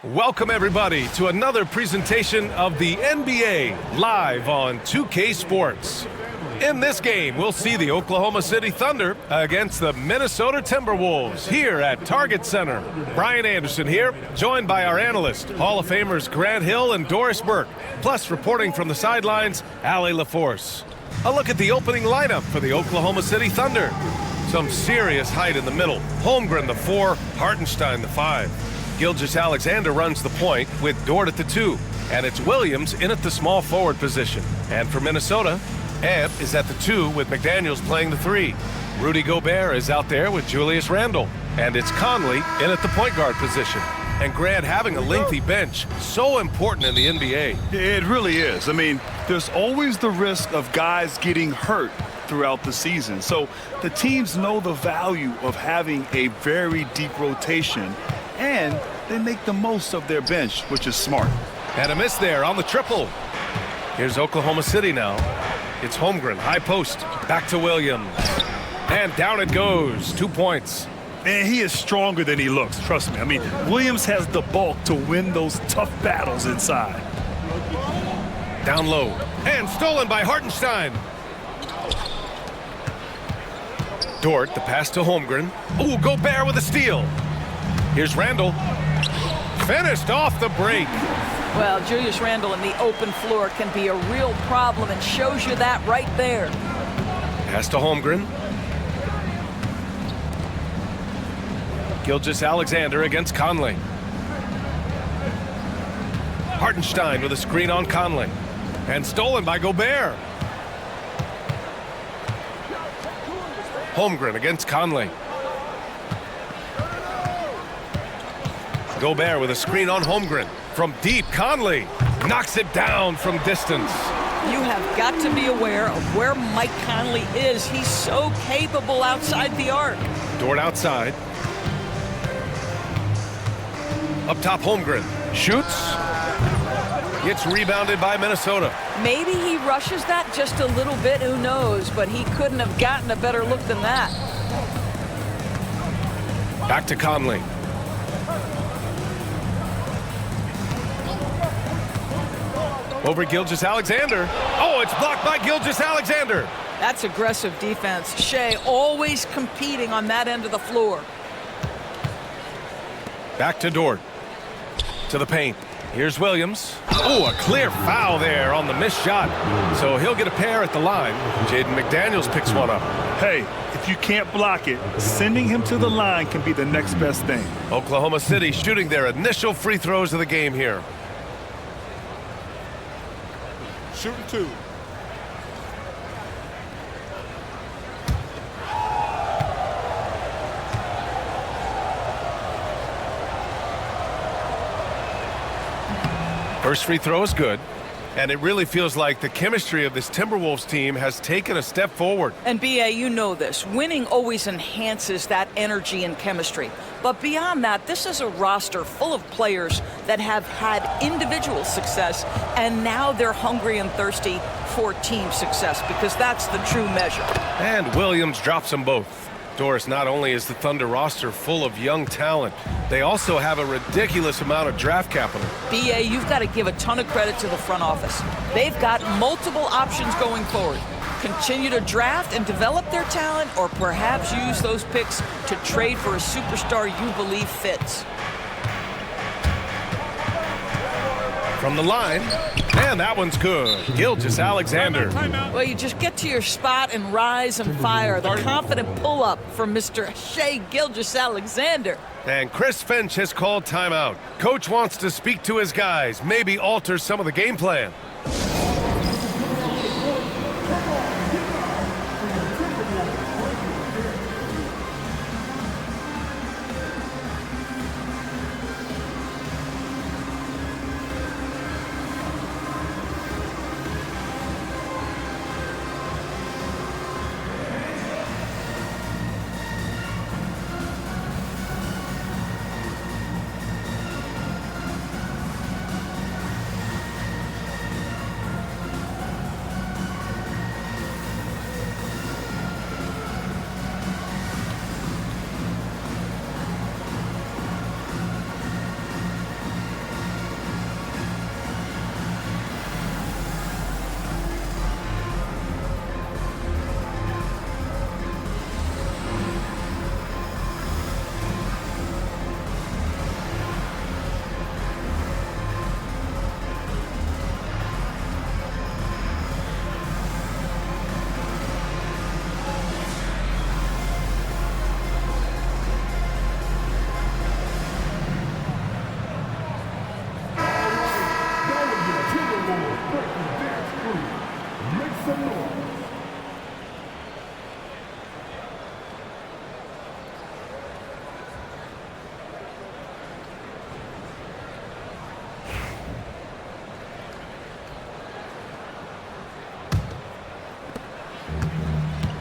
Welcome, everybody, to another presentation of the NBA live on 2K Sports. In this game, we'll see the Oklahoma City Thunder against the Minnesota Timberwolves here at Target Center. Brian Anderson here, joined by our analysts, Hall of Famers Grant Hill and Doris Burke, plus reporting from the sidelines, Allie LaForce. A look at the opening lineup for the Oklahoma City Thunder. Some serious height in the middle. Holmgren, the 4, Hartenstein, the 5. Gilgeous-Alexander runs the point with Dort at the 2, and it's Williams in at the small forward position. And for Minnesota, Ant is at the 2 with McDaniels playing the 3. Rudy Gobert is out there with Julius Randle, and it's Conley in at the point guard position. And Grant, having a lengthy bench, so important in the NBA. It really is. I mean, there's always the risk of guys getting hurt throughout the season. So the teams know the value of having a very deep rotation, and they make the most of their bench, which is smart. And a miss there on the triple. Here's Oklahoma City now. It's Holmgren, high post, back to Williams. And down it goes, 2 points. And he is stronger than he looks, trust me. I mean, Williams has the bulk to win those tough battles inside. Down low, and stolen by Hartenstein. Dort, the pass to Holmgren. Ooh, Gobert with a steal. Here's Randle. Finished off the break. Well, Julius Randle in the open floor can be a real problem and shows you that right there. Pass to Holmgren. Gilgeous-Alexander against Conley. Hartenstein with a screen on Conley. And stolen by Gobert. Holmgren against Conley. Gobert with a screen on Holmgren. From deep, Conley knocks it down from distance. You have got to be aware of where Mike Conley is. He's so capable outside the arc. Dort outside. Up top, Holmgren shoots. Gets rebounded by Minnesota. Maybe he rushes that just a little bit, who knows, but he couldn't have gotten a better look than that. Back to Conley. Over Gilgeous-Alexander. Oh, it's blocked by Gilgeous-Alexander. That's aggressive defense. Shea always competing on that end of the floor. Back to Dort. To the paint. Here's Williams. Oh, a clear foul there on the missed shot. So he'll get a pair at the line. Jaden McDaniels picks one up. Hey, if you can't block it, sending him to the line can be the next best thing. Oklahoma City shooting their initial free throws of the game here. Shooting 2. First free throw is good, and it really feels like the chemistry of this Timberwolves team has taken a step forward. And B.A., you know this. Winning always enhances that energy and chemistry. But beyond that, this is a roster full of players that have had individual success, and now they're hungry and thirsty for team success, because that's the true measure. And Williams drops them both. Doris, not only is the Thunder roster full of young talent, they also have a ridiculous amount of draft capital. B.A., you've got to give a ton of credit to the front office. They've got multiple options going forward. Continue to draft and develop their talent, or perhaps use those picks to trade for a superstar you believe fits. From the line, and that one's good. Gilgeous-Alexander. Well, you just get to your spot and rise and fire. The confident pull-up from Mr. Shea Gilgeous-Alexander. And Chris Finch has called timeout. Coach wants to speak to his guys, maybe alter some of the game plan.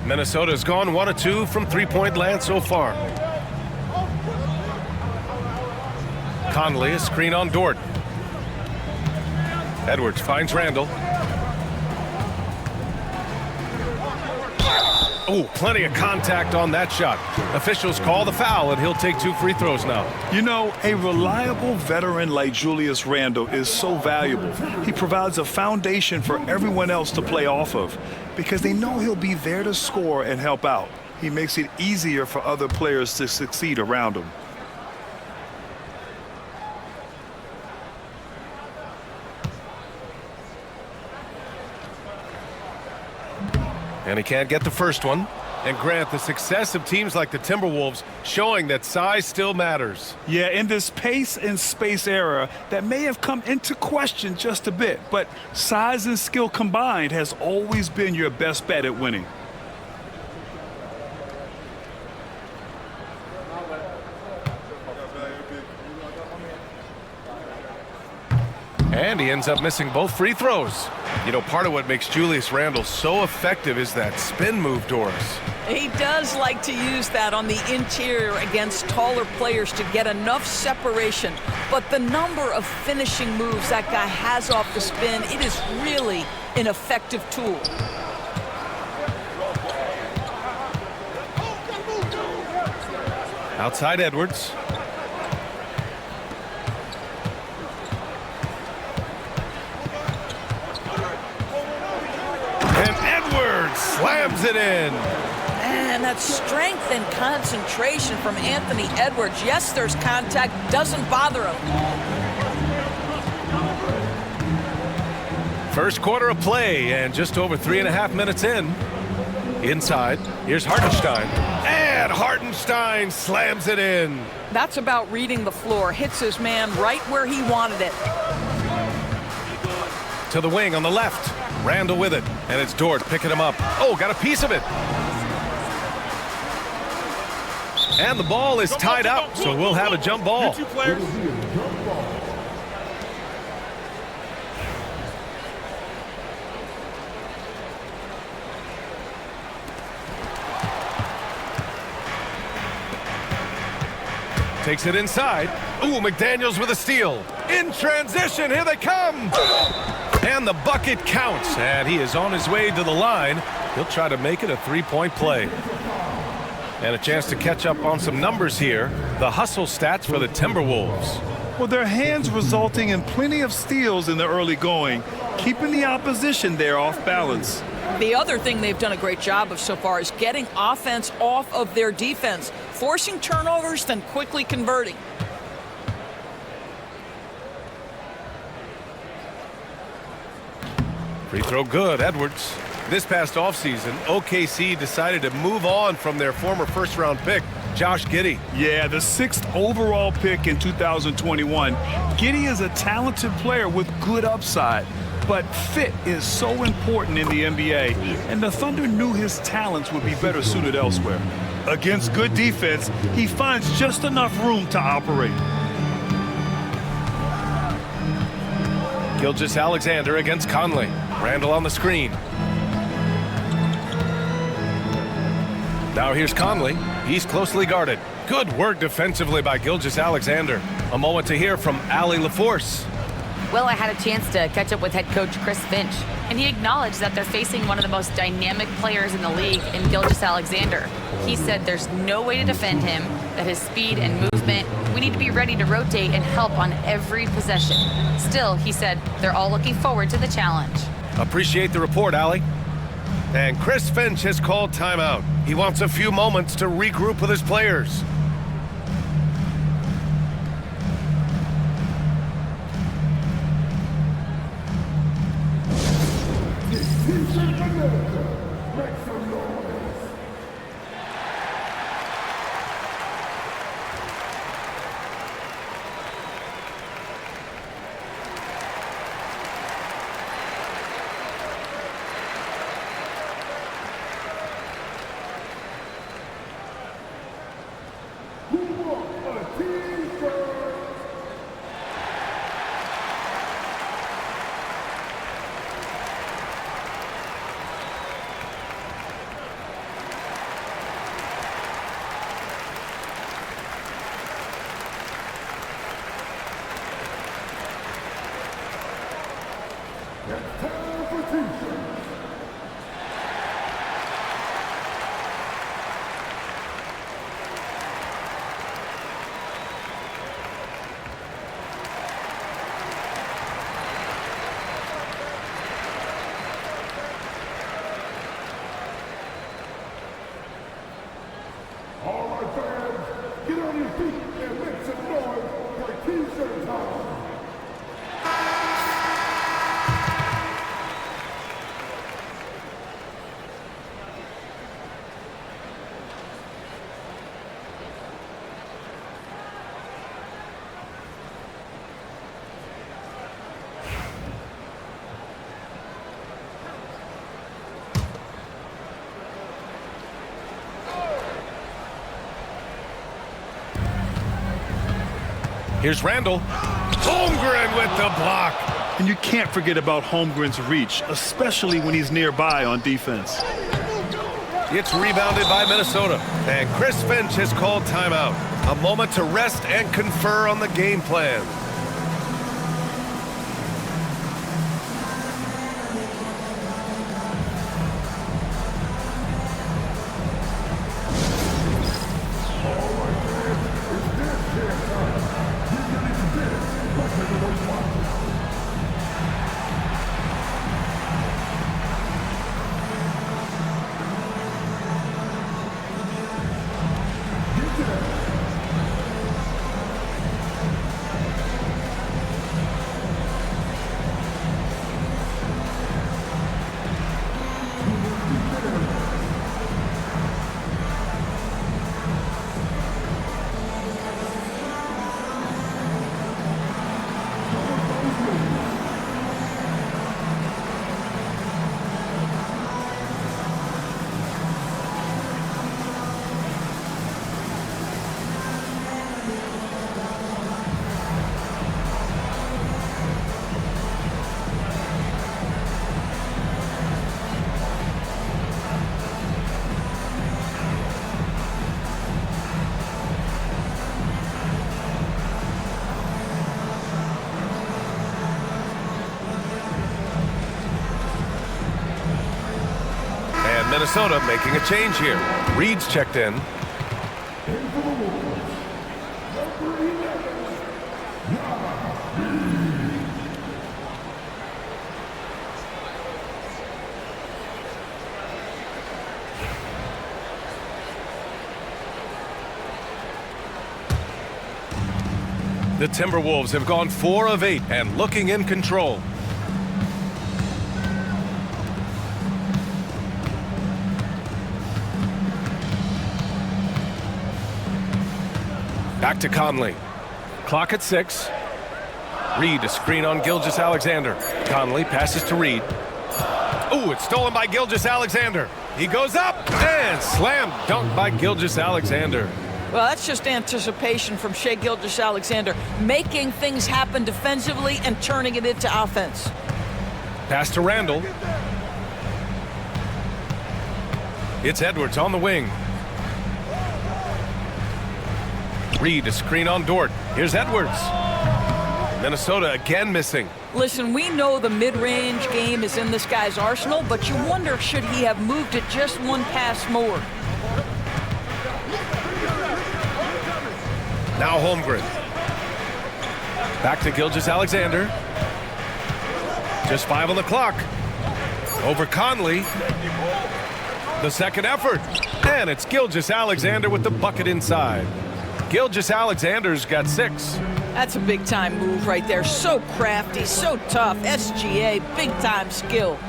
Minnesota's gone 1 of 2 from three-point land so far. Conley, a screen on Dort. Edwards finds Randall. Oh, plenty of contact on that shot. Officials call the foul, and he'll take 2 free throws now. You know, a reliable veteran like Julius Randle is so valuable. He provides a foundation for everyone else to play off of because they know he'll be there to score and help out. He makes it easier for other players to succeed around him. And he can't get the first one. And Grant, the success of teams like the Timberwolves showing that size still matters. Yeah, in this pace and space era, that may have come into question just a bit, but size and skill combined has always been your best bet at winning. And he ends up missing both free throws. You know, part of what makes Julius Randle so effective is that spin move, Doris. He does like to use that on the interior against taller players to get enough separation. But the number of finishing moves that guy has off the spin, it is really an effective tool. Outside Edwards. And Edwards slams it in. And that strength and concentration from Anthony Edwards. Yes, there's contact, doesn't bother him. First quarter of play and just over 3.5 minutes in. Inside, here's Hartenstein. And Hartenstein slams it in. That's about reading the floor. Hits his man right where he wanted it. To the wing on the left. Randall with it. And it's Dort picking him up. Oh, got a piece of it. And the ball is tied up, so we'll have a jump ball. Takes it inside. Ooh, McDaniels with a steal. In transition, here they come. And the bucket counts, and he is on his way to the line. He'll try to make it a three-point play. And a chance to catch up on some numbers here. The hustle stats for the Timberwolves. Well, their hands resulting in plenty of steals in the early going, keeping the opposition there off balance. The other thing they've done a great job of so far is getting offense off of their defense, forcing turnovers, then quickly converting. Free throw good, Edwards. This past offseason, OKC decided to move on from their former first-round pick, Josh Giddey. Yeah, the 6th overall pick in 2021. Giddey is a talented player with good upside, but fit is so important in the NBA, and the Thunder knew his talents would be better suited elsewhere. Against good defense, he finds just enough room to operate. Gilgeous-Alexander against Conley. Randall on the screen. Now here's Conley. He's closely guarded. Good work defensively by Gilgeous-Alexander. A moment to hear from Allie LaForce. Well, I had a chance to catch up with head coach Chris Finch, and he acknowledged that they're facing one of the most dynamic players in the league in Gilgeous-Alexander. He said there's no way to defend him, that his speed and movement, we need to be ready to rotate and help on every possession. Still, he said they're all looking forward to the challenge. Appreciate the report, Allie. And Chris Finch has called timeout. He wants a few moments to regroup with his players. All right, fans, get on your feet and make some noise for T-shirt time. Here's Randall. Holmgren with the block. And you can't forget about Holmgren's reach, especially when he's nearby on defense. It's rebounded by Minnesota. And Chris Finch has called timeout. A moment to rest and confer on the game plan. Minnesota making a change here. Reed's checked in. The Timberwolves have gone 4 of 8 and looking in control. Back to Conley. Clock at 6. Reed, a screen on Gilgeous-Alexander. Conley passes to Reed. Ooh, it's stolen by Gilgeous-Alexander. He goes up and slam dunk by Gilgeous-Alexander. Well, that's just anticipation from Shai Gilgeous-Alexander, making things happen defensively and turning it into offense. Pass to Randall. It's Edwards on the wing. Reed, a screen on Dort. Here's Edwards. Minnesota again missing. Listen, we know the mid-range game is in this guy's arsenal, but you wonder, should he have moved it just one pass more? Now Holmgren. Back to Gilgeous-Alexander. Just 5 on the clock. Over Conley. The second effort. And it's Gilgeous-Alexander with the bucket inside. Gilgeous-Alexander's got 6. That's a big-time move right there. So crafty, so tough. SGA, big-time skill.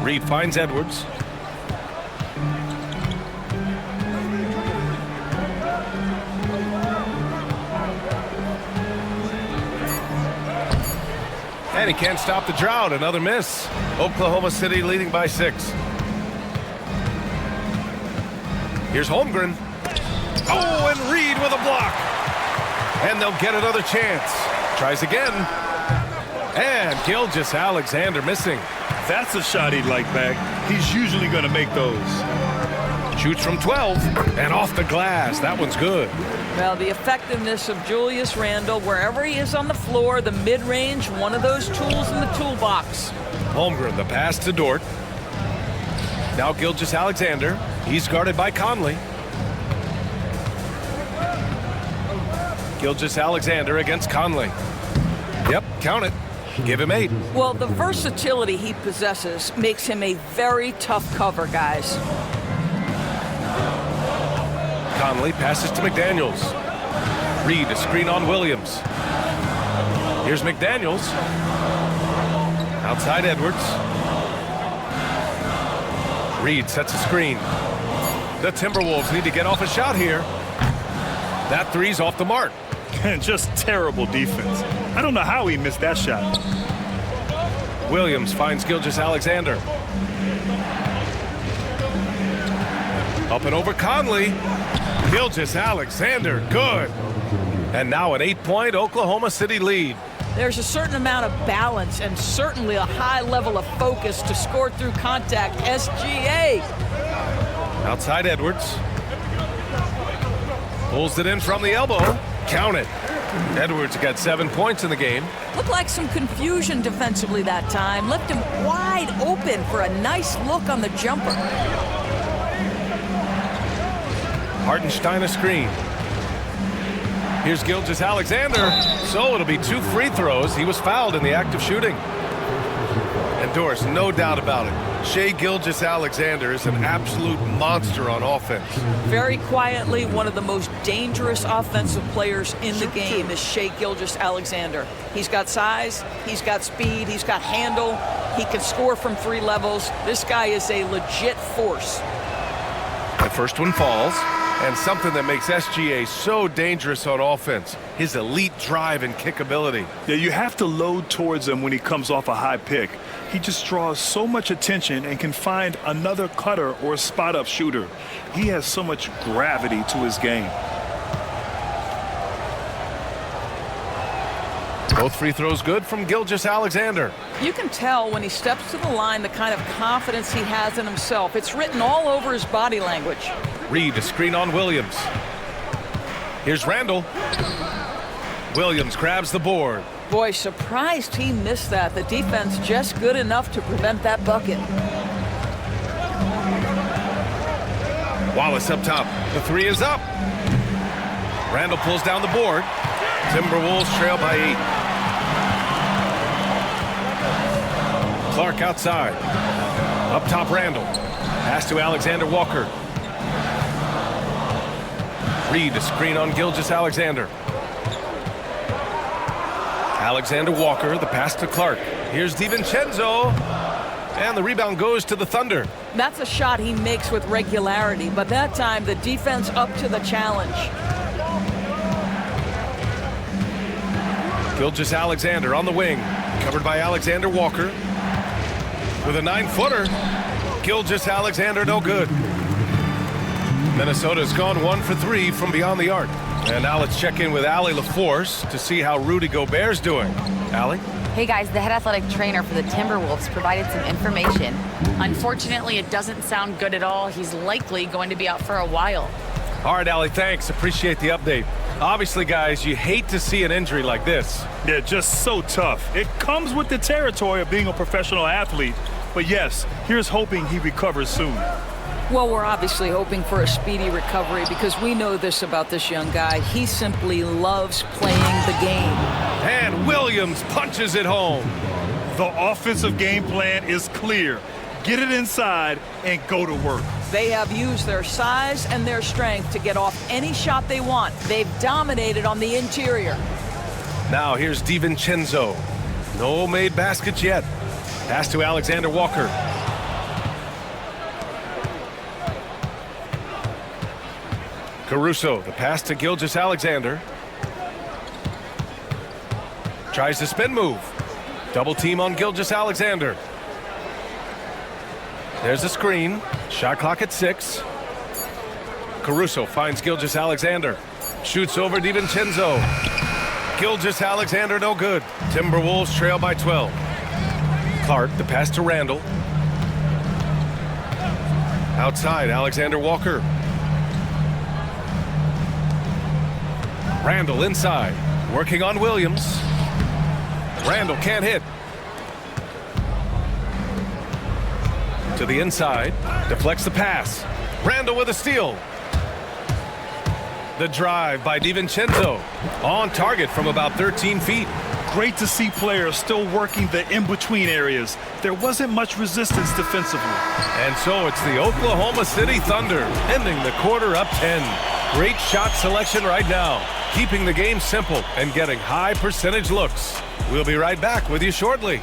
Reed finds Edwards. And he can't stop the drought. Another miss. Oklahoma City leading by 6. Here's Holmgren. Oh, and Reed with a block. And they'll get another chance. Tries again. And Gilgeous-Alexander missing. That's a shot he'd like back. He's usually going to make those. Shoots from 12 and off the glass. That one's good. Well, the effectiveness of Julius Randle, wherever he is on the floor, the mid-range, one of those tools in the toolbox. Holmgren, the pass to Dort. Now Gilgeous-Alexander. He's guarded by Conley. Gilgeous-Alexander against Conley. Yep, count it. Give him 8. Well, the versatility he possesses makes him a very tough cover, guys. Conley passes to McDaniels. Reed, a screen on Williams. Here's McDaniels. Outside Edwards. Reed sets a screen. The Timberwolves need to get off a shot here. That three's off the mark. And just terrible defense. I don't know how he missed that shot. Williams finds Gilgeous-Alexander. Up and over Conley. Gilgeous-Alexander, good. And now an 8-point Oklahoma City lead. There's a certain amount of balance and certainly a high level of focus to score through contact. SGA. Outside Edwards. Pulls it in from the elbow. Count it. Edwards got 7 points in the game. Looked like some confusion defensively that time. Left him wide open for a nice look on the jumper. Hartenstein a screen. Here's Gilgeous-Alexander. So it'll be 2 free throws. He was fouled in the act of shooting. And Doris, no doubt about it, Shai Gilgeous-Alexander is an absolute monster on offense. Very quietly, one of the most dangerous offensive players in the game is Shai Gilgeous-Alexander. He's got size, he's got speed, he's got handle, he can score from 3 levels. This guy is a legit force. The first one falls, and something that makes SGA so dangerous on offense, his elite drive and kick ability. Yeah, you have to load towards him when he comes off a high pick. He just draws so much attention and can find another cutter or spot-up shooter. He has so much gravity to his game. Both free throws good from Gilgeous-Alexander. You can tell when he steps to the line the kind of confidence he has in himself. It's written all over his body language. Reed, a screen on Williams. Here's Randle. Williams grabs the board. Boy, surprised he missed that. The defense just good enough to prevent that bucket. Wallace up top. The 3 is up. Randle pulls down the board. Timberwolves trail by 8. Clark outside. Up top, Randle. Pass to Alexander Walker. Reed, a screen on Gilgeous-Alexander. Alexander Walker, the pass to Clark. Here's DiVincenzo. And the rebound goes to the Thunder. That's a shot he makes with regularity, but that time the defense up to the challenge. Gilgeous-Alexander on the wing. Covered by Alexander Walker. With a 9-footer. Gilgeous-Alexander no good. Minnesota's gone 1 for 3 from beyond the arc. And now let's check in with Allie LaForce to see how Rudy Gobert's doing. Allie? Hey guys, the head athletic trainer for the Timberwolves provided some information. Unfortunately, it doesn't sound good at all. He's likely going to be out for a while. All right, Allie, thanks. Appreciate the update. Obviously, guys, you hate to see an injury like this. Yeah, just so tough. It comes with the territory of being a professional athlete. But yes, here's hoping he recovers soon. Well, we're obviously hoping for a speedy recovery because we know this about this young guy. He simply loves playing the game. And Williams punches it home. The offensive game plan is clear. Get it inside and go to work. They have used their size and their strength to get off any shot they want. They've dominated on the interior. Now here's DiVincenzo. No made baskets yet. Pass to Alexander Walker. Caruso, the pass to Gilgeous-Alexander. Tries the spin move. Double team on Gilgeous-Alexander. There's a screen. Shot clock at 6. Caruso finds Gilgeous-Alexander. Shoots over DiVincenzo. Gilgeous-Alexander no good. Timberwolves trail by 12. Clark, the pass to Randle. Outside, Alexander Walker. Randall inside, working on Williams. Randall can't hit. To the inside, deflects the pass. Randall with a steal. The drive by DiVincenzo. On target from about 13 feet. Great to see players still working the in-between areas. There wasn't much resistance defensively. And so it's the Oklahoma City Thunder ending the quarter up 10. Great shot selection right now, keeping the game simple and getting high percentage looks. We'll be right back with you shortly.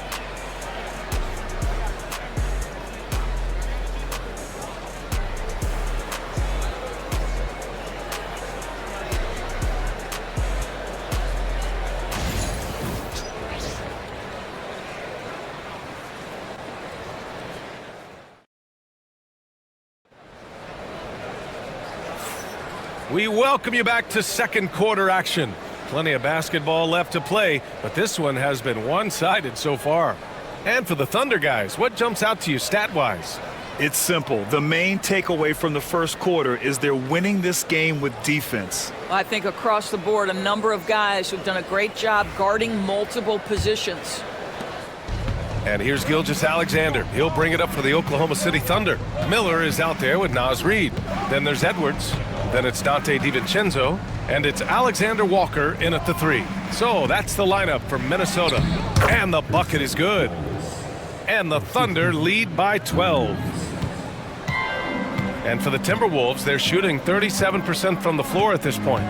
We welcome you back to second quarter action. Plenty of basketball left to play, but this one has been one-sided so far. And for the Thunder guys, what jumps out to you stat-wise? It's simple. The main takeaway from the first quarter is they're winning this game with defense. I think across the board, a number of guys who've done a great job guarding multiple positions. And here's Gilgeous-Alexander. He'll bring it up for the Oklahoma City Thunder. Miller is out there with Naz Reid. Then there's Edwards. Then it's Donte DiVincenzo. And it's Alexander Walker in at the 3. So that's the lineup for Minnesota. And the bucket is good. And the Thunder lead by 12. And for the Timberwolves, they're shooting 37% from the floor at this point.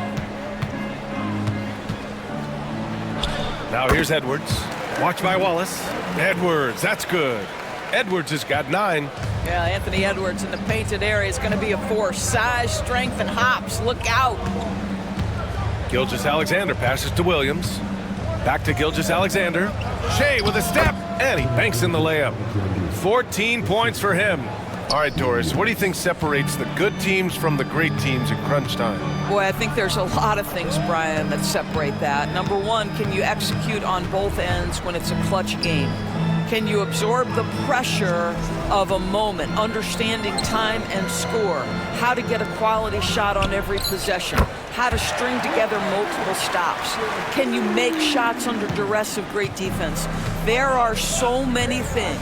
Now here's Edwards. Watch by Wallace. Edwards, that's good. Edwards has got 9. Yeah, Anthony Edwards in the painted area is going to be a force. Size, strength, and hops. Look out. Gilgeous-Alexander passes to Williams. Back to Gilgeous-Alexander. Shea with a step, and he banks in the layup. 14 points for him. All right, Doris, what do you think separates the good teams from the great teams in crunch time? Boy, I think there's a lot of things, Brian, that separate that. Number one, can you execute on both ends when it's a clutch game? Can you absorb the pressure of a moment, understanding time and score, how to get a quality shot on every possession, how to string together multiple stops? Can you make shots under duress of great defense? There are so many things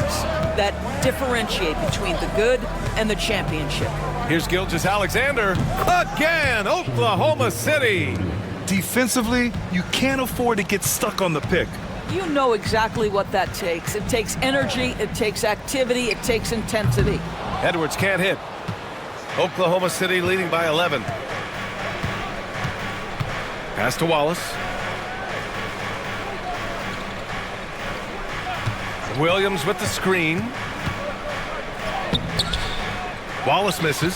that differentiate between the good and the championship. Here's Gilgeous-Alexander again, Oklahoma City. Defensively, you can't afford to get stuck on the pick. You know exactly what that takes. It takes energy, it takes activity, it takes intensity. Edwards can't hit. Oklahoma City leading by 11. Pass to Wallace. Williams with the screen. Wallace misses.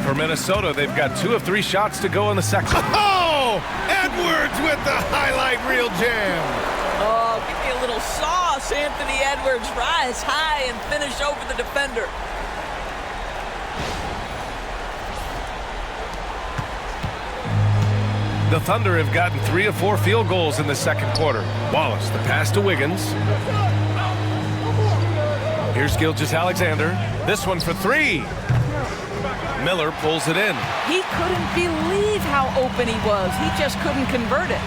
For Minnesota, they've got 2 of 3 shots to go in the second. Oh! Edwards with the highlight reel jam. Oh, give me a little sauce, Anthony Edwards. Rise high and finish over the defender. The Thunder have gotten 3 of 4 field goals in the second quarter. Wallace, the pass to Wiggins. Here's Gilgeous-Alexander. This one for 3. Miller pulls it in. He couldn't believe how open he was. He just couldn't convert it.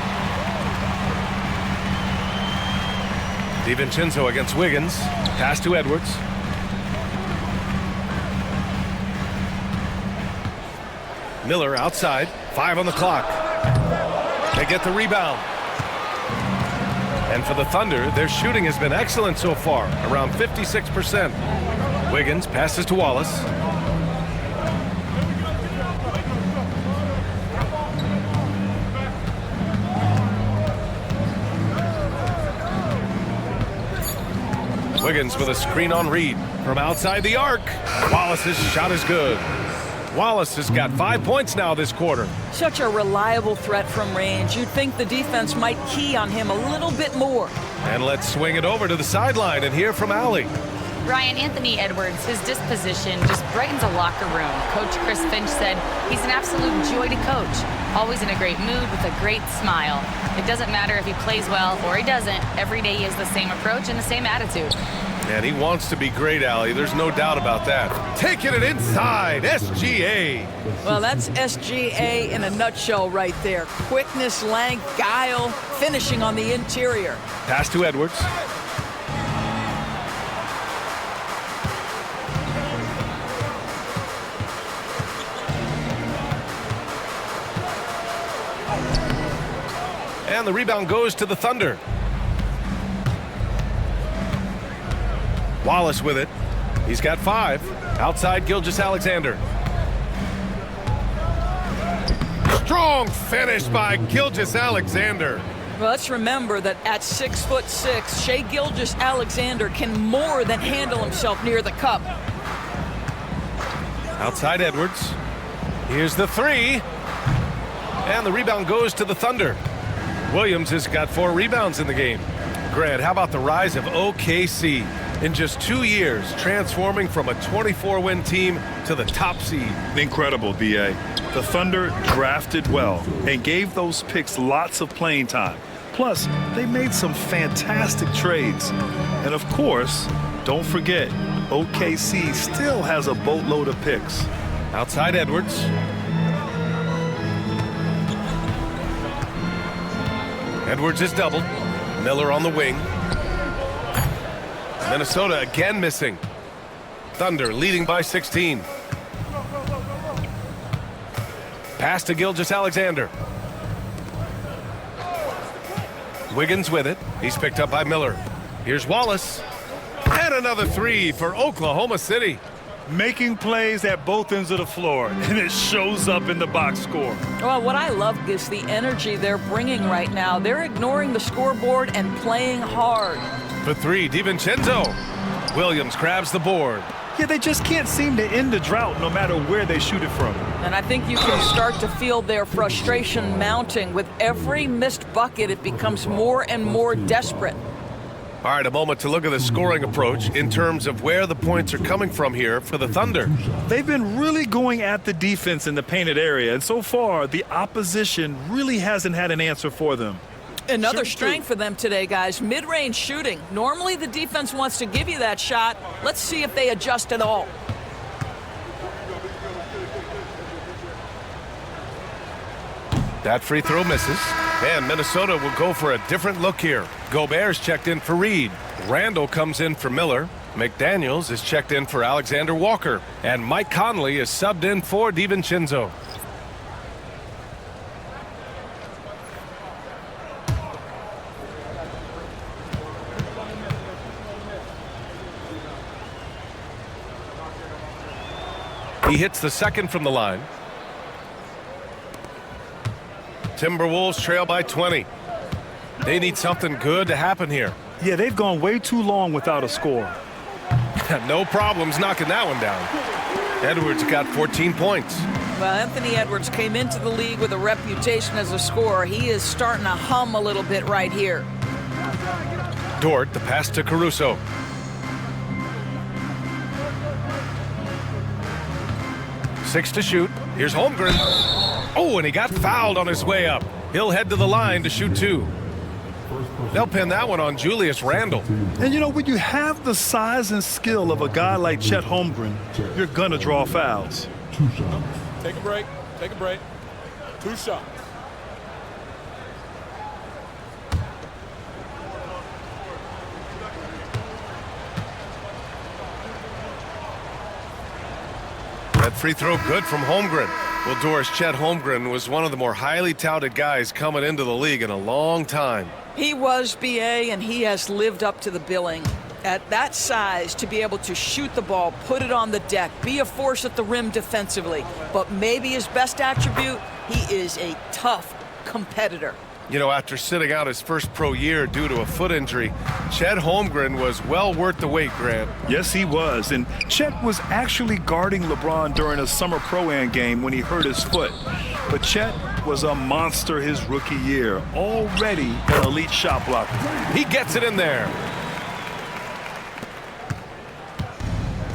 DiVincenzo against Wiggins. Pass to Edwards. Miller outside. 5 on the clock. They get the rebound. And for the Thunder, their shooting has been excellent so far, around 56%. Wiggins passes to Wallace. Wiggins with a screen on Reid from outside the arc. Wallace's shot is good. Wallace has got 5 points now this quarter. Such a reliable threat from range. You'd think the defense might key on him a little bit more. And let's swing it over to the sideline and hear from Allie. Ryan, Anthony Edwards, his disposition just brightens a locker room. Coach Chris Finch said he's an absolute joy to coach. Always in a great mood with a great smile. It doesn't matter if he plays well or he doesn't. Every day he has the same approach and the same attitude. And he wants to be great, Allie. There's no doubt about that. Taking it inside, SGA. Well, that's SGA in a nutshell right there. Quickness, length, guile, finishing on the interior. Pass to Edwards. And the rebound goes to the Thunder. Wallace with it. He's got 5. Outside Gilgeous-Alexander. Strong finish by Gilgeous-Alexander. Well, let's remember that at 6'6", Shai Gilgeous-Alexander can more than handle himself near the cup. Outside Edwards. Here's the 3. And the rebound goes to the Thunder. Williams has got 4 rebounds in the game. Grant, how about the rise of OKC? In just 2 years, transforming from a 24-win team to the top seed. Incredible, B.A. The Thunder drafted well and gave those picks lots of playing time. Plus, they made some fantastic trades. And of course, don't forget, OKC still has a boatload of picks. Outside Edwards. Edwards is doubled. Miller on the wing. Minnesota again missing. Thunder leading by 16. Pass to Gilgeous-Alexander. Wiggins with it. He's picked up by Miller. Here's Wallace. And another 3 for Oklahoma City. Making plays at both ends of the floor, and it shows up in the box score. Well, what I love is the energy they're bringing right now. They're ignoring the scoreboard and playing hard. For 3, DiVincenzo. Williams grabs the board. Yeah, they just can't seem to end the drought no matter where they shoot it from. And I think you can start to feel their frustration mounting. With every missed bucket, it becomes more and more desperate. All right, a moment to look at the scoring approach in terms of where the points are coming from here for the Thunder. They've been really going at the defense in the painted area, and so far, the opposition really hasn't had an answer for them. Another strength for them today, guys. Mid-range shooting. Normally the defense wants to give you that shot. Let's see if they adjust at all. That free throw misses. And Minnesota will go for a different look here. Gobert's checked in for Reed. Randall comes in for Miller. McDaniels is checked in for Alexander Walker. And Mike Conley is subbed in for DiVincenzo. He hits the second from the line. Timberwolves trail by 20. They need something good to happen here. Yeah, they've gone way too long without a score. No problems knocking that one down. Edwards got 14 points. Well, Anthony Edwards came into the league with a reputation as a scorer. He is starting to hum a little bit right here. Dort, the pass to Caruso. Six to shoot. Here's Holmgren. Oh, and he got fouled on his way up. He'll head to the line to shoot 2. They'll pin that one on Julius Randle. And you know, when you have the size and skill of a guy like Chet Holmgren, you're going to draw fouls. 2 shots. Take a break. Take a break. 2 shots. That free throw good from Holmgren. Well, Doris, Chet Holmgren was one of the more highly touted guys coming into the league in a long time. He was, BA, and he has lived up to the billing. At that size, to be able to shoot the ball, put it on the deck, be a force at the rim defensively. But maybe his best attribute, he is a tough competitor. You know, after sitting out his first pro year due to a foot injury, Chet Holmgren was well worth the wait, Grant. Yes, he was. And Chet was actually guarding LeBron during a summer Pro-Am game when he hurt his foot. But Chet was a monster his rookie year, already an elite shot blocker. He gets it in there.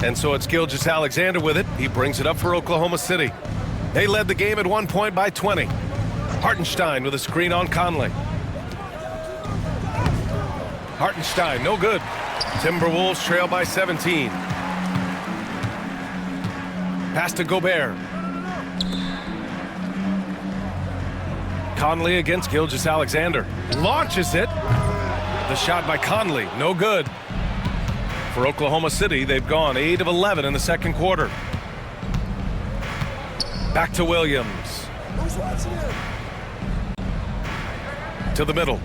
And so it's Gilgeous-Alexander with it. He brings it up for Oklahoma City. They led the game at 1 point by 20. Hartenstein with a screen on Conley. Hartenstein, no good. Timberwolves trail by 17. Pass to Gobert. Conley against Gilgeous-Alexander. Launches it. The shot by Conley, no good. For Oklahoma City, they've gone 8 of 11 in the second quarter. Back to Williams. To the middle.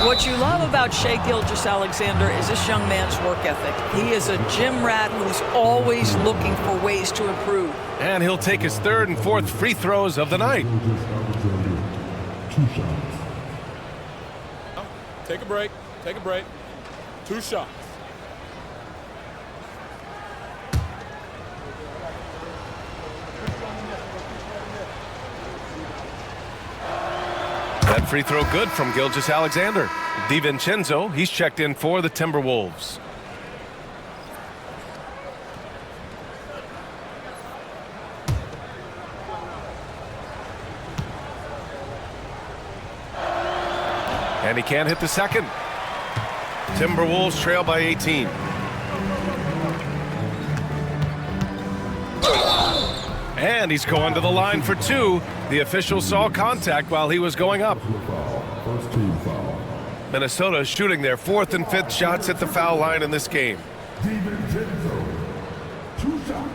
What you love about Shai Gilgeous-Alexander is this young man's work ethic. He is a gym rat who's always looking for ways to improve. And he'll take his third and fourth free throws of the night. Two shots. Take a break. Take a break. 2 shots. That free throw good from Gilgeous-Alexander. DiVincenzo, he's checked in for the Timberwolves. And he can't hit the second. Timberwolves trail by 18. And he's going to the line for 2. The official saw contact while he was going up. First team foul. Minnesota shooting their 4th and 5th shots at the foul line in this game. DiVincenzo. 2 shots.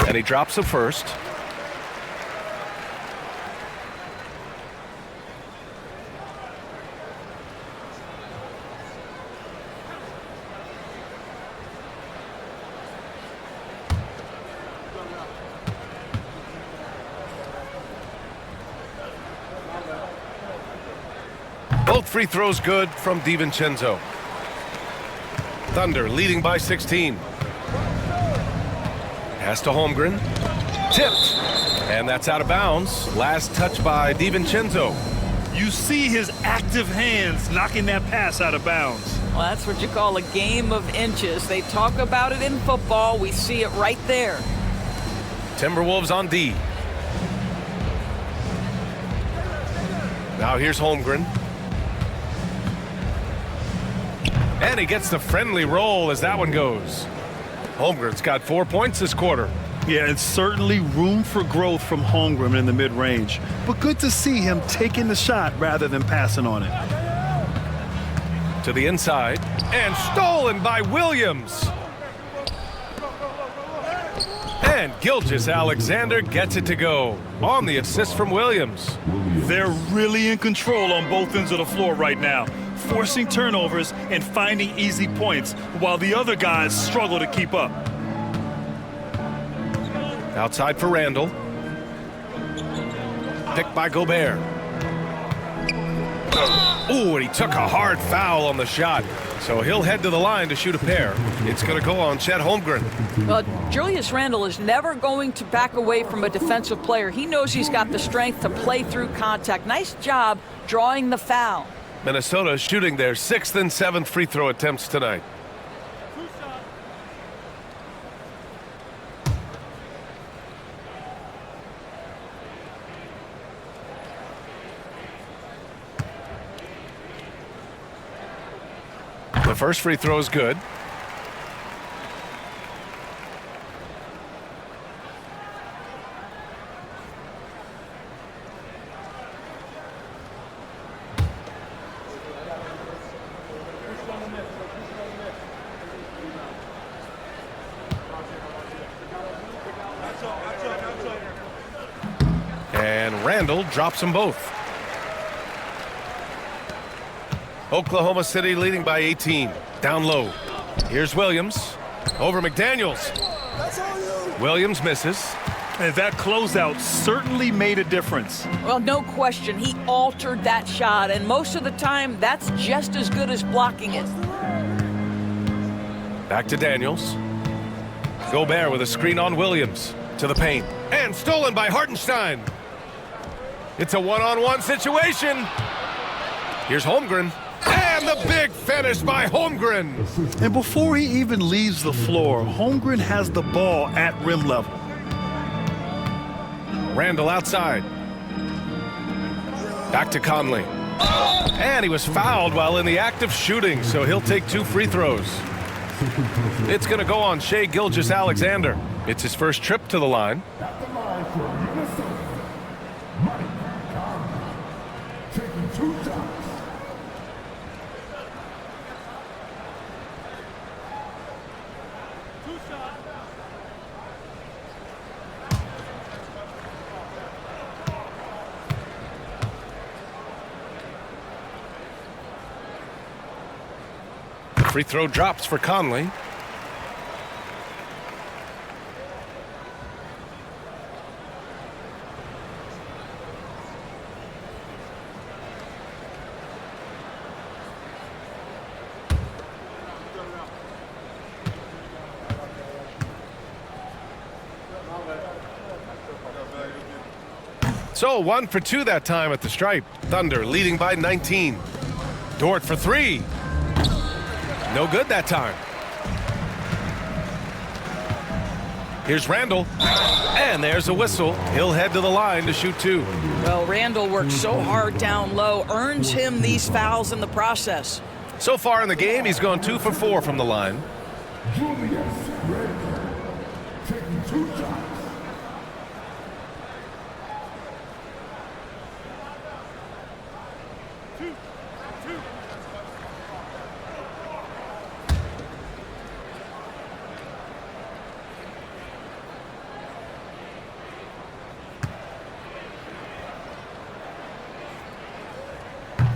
And he drops the first. Both free throws good from DiVincenzo. Thunder leading by 16. Pass to Holmgren. Tipped. And that's out of bounds. Last touch by DiVincenzo. You see his active hands knocking that pass out of bounds. Well, that's what you call a game of inches. They talk about it in football. We see it right there. Timberwolves on D. Now here's Holmgren. And he gets the friendly roll as that one goes. Holmgren's got 4 points this quarter. Yeah, it's certainly room for growth from Holmgren in the mid-range. But good to see him taking the shot rather than passing on it. To the inside. And stolen by Williams. And Gilgeous-Alexander gets it to go. On the assist from Williams. They're really in control on both ends of the floor right now, forcing turnovers and finding easy points while the other guys struggle to keep up. Outside for Randall. Picked by Gobert. Ooh, and he took a hard foul on the shot. So he'll head to the line to shoot a pair. It's going to go on Chet Holmgren. Well, Julius Randle is never going to back away from a defensive player. He knows he's got the strength to play through contact. Nice job drawing the foul. Minnesota shooting their 6th and 7th free throw attempts tonight. The first free throw is good. And Randall drops them both. Oklahoma City leading by 18. Down low. Here's Williams. Over McDaniels. Williams misses. And that closeout certainly made a difference. Well, no question. He altered that shot, and most of the time, that's just as good as blocking it. Back to Daniels. Gobert with a screen on Williams. To the paint. And stolen by Hartenstein. It's a one-on-one situation. Here's Holmgren. And the big finish by Holmgren. And before he even leaves the floor, Holmgren has the ball at rim level. Randall outside. Back to Conley. And he was fouled while in the act of shooting, so he'll take 2 free throws. It's going to go on Shai Gilgeous-Alexander. It's his first trip to the line. At the line for Minnesota, Mike Conley, taking 2 shots. Free throw drops for Conley. So 1 for 2 that time at the stripe. Thunder leading by 19. Dort for 3. No good that time. Here's Randall. And there's a whistle. He'll head to the line to shoot 2. Well, Randall worked so hard down low, earns him these fouls in the process. So far in the game, he's gone 2 for 4 from the line. Julius Randle, taking 2 shots.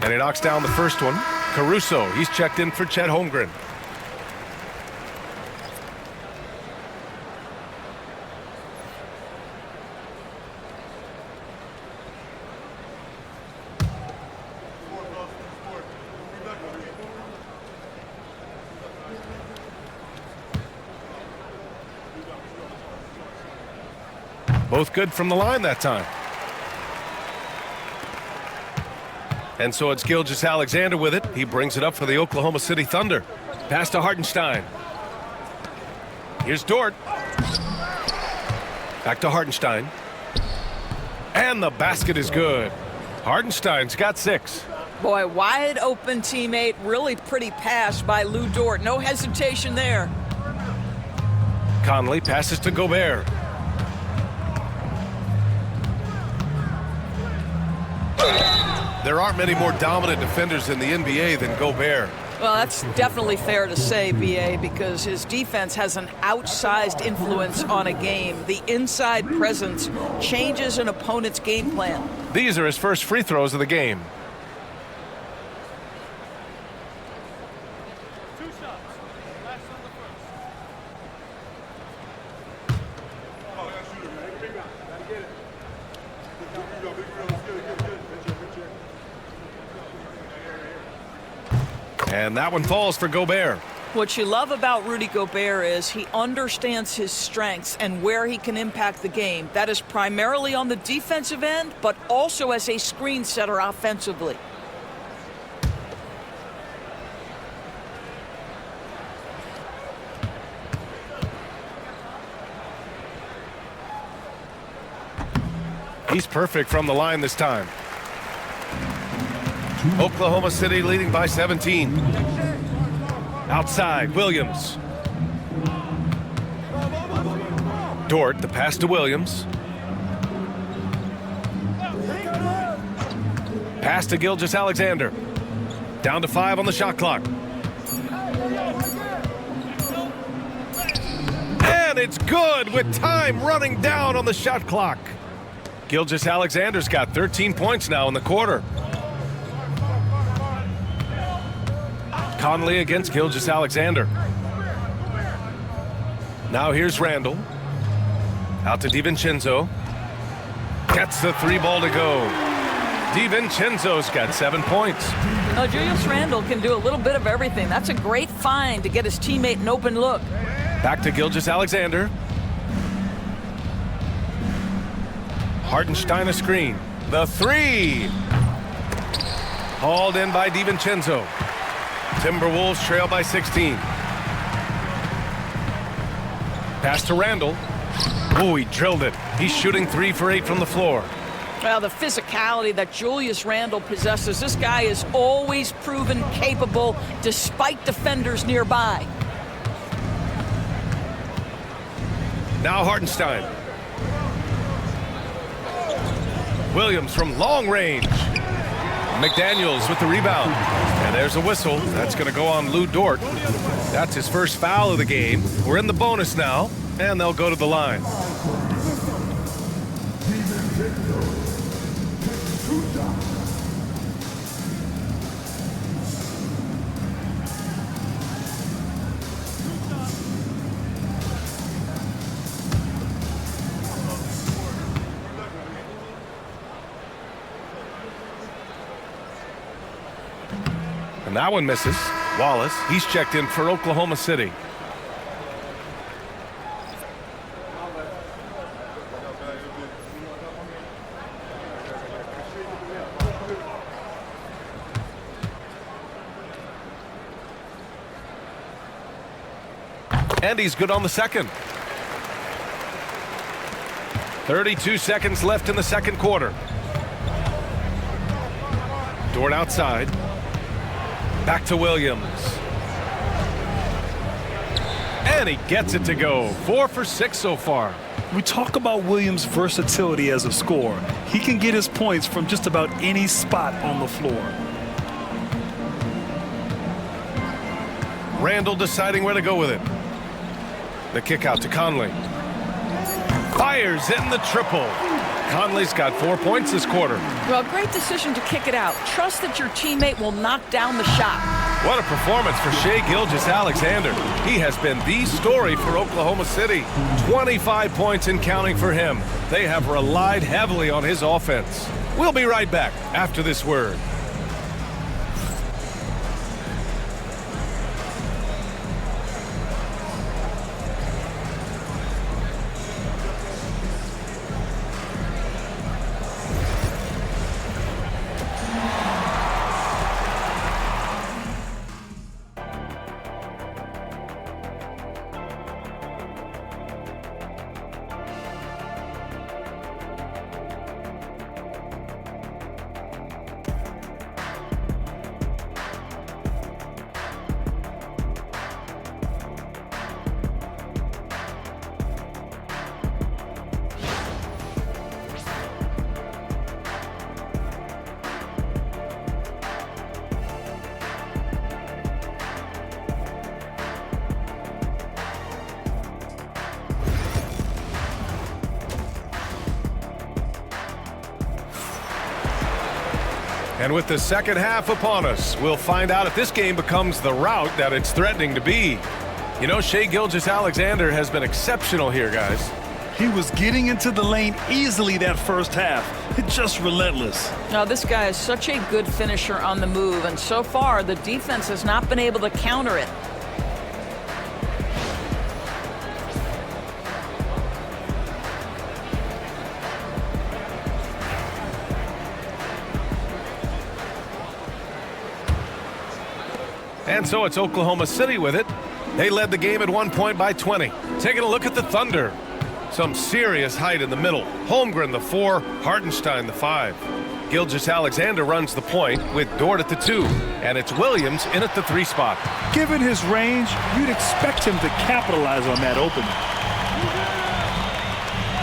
And he knocks down the first one. Caruso, he's checked in for Chet Holmgren. Both good from the line that time. And so it's Gilgeous-Alexander with it. He brings it up for the Oklahoma City Thunder. Pass to Hartenstein. Here's Dort. Back to Hartenstein. And the basket is good. Hartenstein's got 6. Boy, wide open teammate, really pretty pass by Lou Dort. No hesitation there. Conley passes to Gobert. There aren't many more dominant defenders in the NBA than Gobert. Well, that's definitely fair to say, B.A., because his defense has an outsized influence on a game. The inside presence changes an opponent's game plan. These are his first free throws of the game. And that one falls for Gobert. What you love about Rudy Gobert is he understands his strengths and where he can impact the game. That is primarily on the defensive end, but also as a screen setter offensively. He's perfect from the line this time. Oklahoma City leading by 17. Outside, Williams. Dort, the pass to Williams. Pass to Gilgeous-Alexander. Down to 5 on the shot clock. And it's good with time running down on the shot clock. Gilgeous-Alexander's got 13 points now in the quarter. Conley against Gilgeous-Alexander. Now here's Randall. Out to DiVincenzo. Gets the 3 ball to go. DiVincenzo's got 7 points. Julius Randle can do a little bit of everything. That's a great find to get his teammate an open look. Back to Gilgeous-Alexander. Hartenstein a screen. The three. Hauled in by DiVincenzo. Timberwolves trail by 16. Pass to Randall. Oh, he drilled it. He's shooting 3 for 8 from the floor. Well, the physicality that Julius Randle possesses, this guy is always proven capable despite defenders nearby. Now Hartenstein. Williams from long range. McDaniels with the rebound. And there's a whistle. That's going to go on Lou Dort. That's his first foul of the game. We're in the bonus now, and they'll go to the line. And that one misses. Wallace, he's checked in for Oklahoma City. And he's good on the second. 32 seconds left in the second quarter. Dort outside. Back to Williams. And he gets it to go. 4 for 6 so far. We talk about Williams' versatility as a scorer. He can get his points from just about any spot on the floor. Randall deciding where to go with it. The kick out to Conley. Fires in the triple. Conley's got 4 points this quarter. Well, great decision to kick it out. Trust that your teammate will knock down the shot. What a performance for Shai Gilgeous-Alexander. He has been the story for Oklahoma City. 25 points and counting for him. They have relied heavily on his offense. We'll be right back after this word. And with the second half upon us, we'll find out if this game becomes the rout that it's threatening to be. You know, Shai Gilgeous-Alexander has been exceptional here, guys. He was getting into the lane easily that first half. It's just relentless. Now, this guy is such a good finisher on the move, and so far the defense has not been able to counter it. And so it's Oklahoma City with it. They led the game at 1 point by 20. Taking a look at the Thunder. Some serious height in the middle. Holmgren the 4, Hartenstein the 5. Gilgeous-Alexander runs the point with Dort at the 2. And it's Williams in at the 3 spot. Given his range, you'd expect him to capitalize on that opening.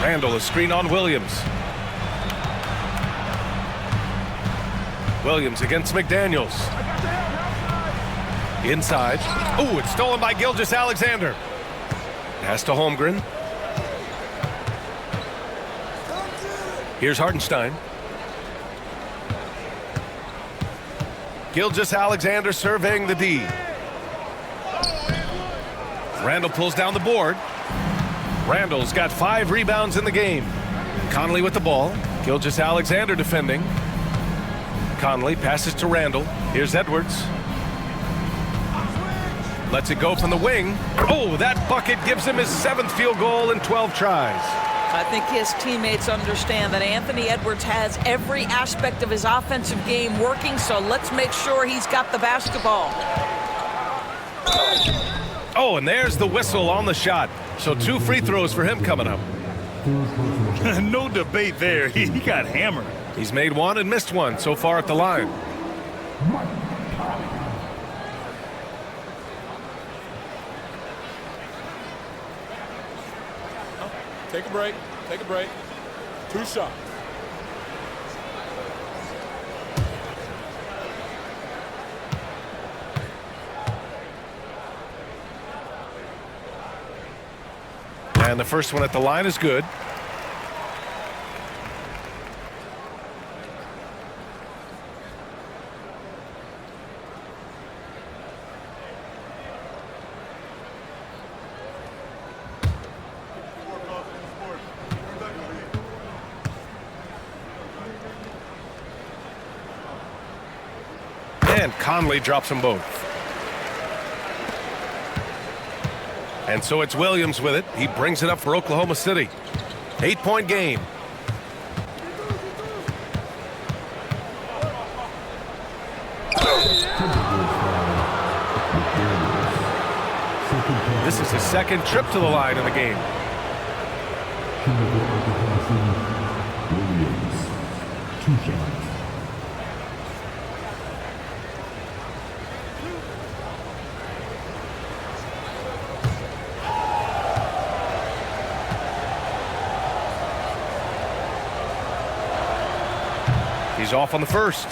Randall is screen on Williams. Williams against McDaniels. Inside. Oh, it's stolen by Gilgeous-Alexander. Pass to Holmgren. Here's Hartenstein. Gilgeous-Alexander surveying the D. Randall pulls down the board. Randall's got 5 rebounds in the game. Conley with the ball. Gilgeous-Alexander defending. Conley passes to Randall. Here's Edwards. Lets it go from the wing. Oh, that bucket gives him his 7th field goal in 12 tries. I think his teammates understand that Anthony Edwards has every aspect of his offensive game working, so let's make sure he's got the basketball. Oh, and there's the whistle on the shot. So 2 free throws for him coming up. No debate there. He got hammered. He's made 1 and missed 1 so far at the line. Take a break. Take a break. 2 shots. And the first one at the line is good. And Conley drops them both. And so it's Williams with it. He brings it up for Oklahoma City. 8-point game. This is his second trip to the line in the game. Williams, 2 shots. He's off on the first.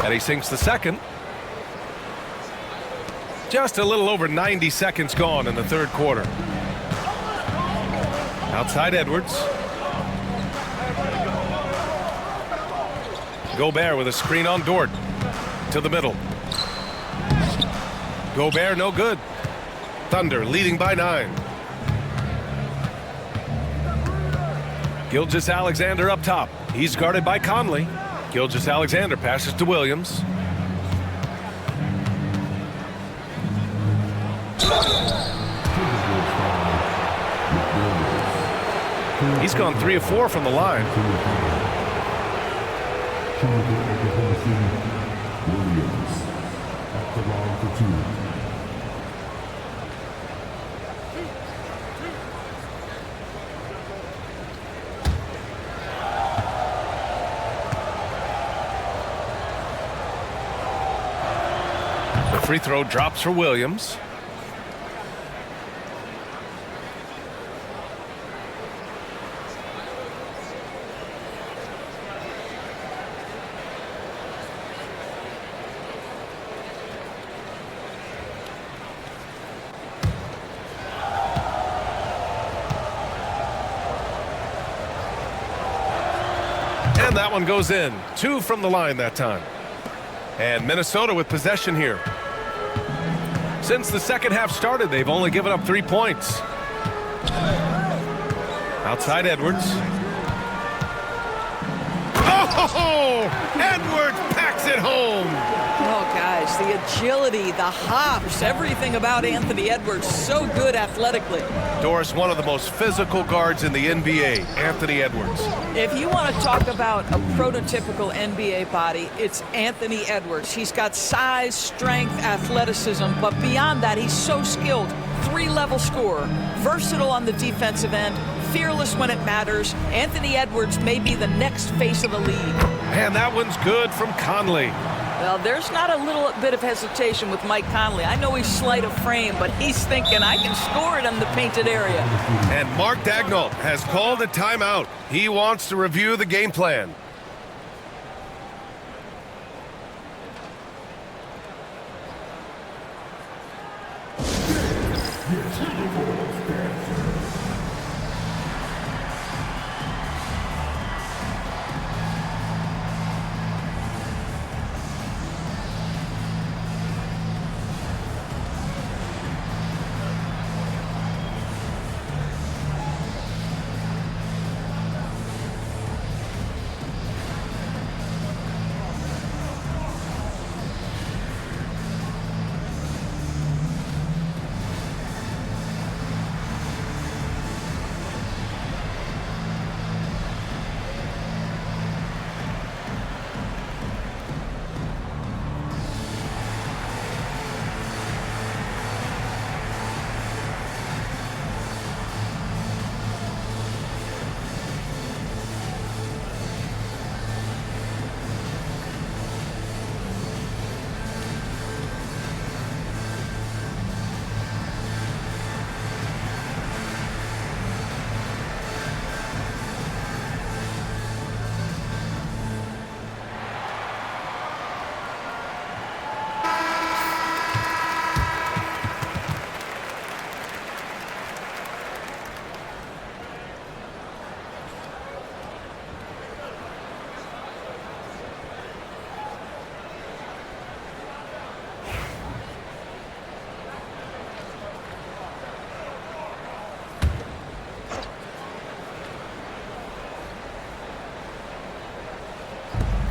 And he sinks the second. Just a little over 90 seconds gone in the third quarter. Outside Edwards. Gobert with a screen on Dort. To the middle. Gobert no good. Thunder leading by 9. Gilgeous-Alexander up top. He's guarded by Conley. Gilgeous-Alexander passes to Williams. He's gone 3 of 4 from the line. Williams at the line for 2. The free throw drops for Williams. And that one goes in. 2 from the line that time. And Minnesota with possession here. Since the second half started, they've only given up 3 points. Outside Edwards. Oh, Edwards packs it home. Oh, guys, the agility, the hops, everything about Anthony Edwards, so good athletically. Doris, one of the most physical guards in the NBA, Anthony Edwards. If you want to talk about a prototypical NBA body, it's Anthony Edwards. He's got size, strength, athleticism, but beyond that, he's so skilled. 3-level scorer, versatile on the defensive end, fearless when it matters. Anthony Edwards may be the next face of the league. And that one's good from Conley. Well, there's not a little bit of hesitation with Mike Conley. I know he's slight of frame, but he's thinking, I can score it in the painted area. And Mark Daigneault has called a timeout. He wants to review the game plan.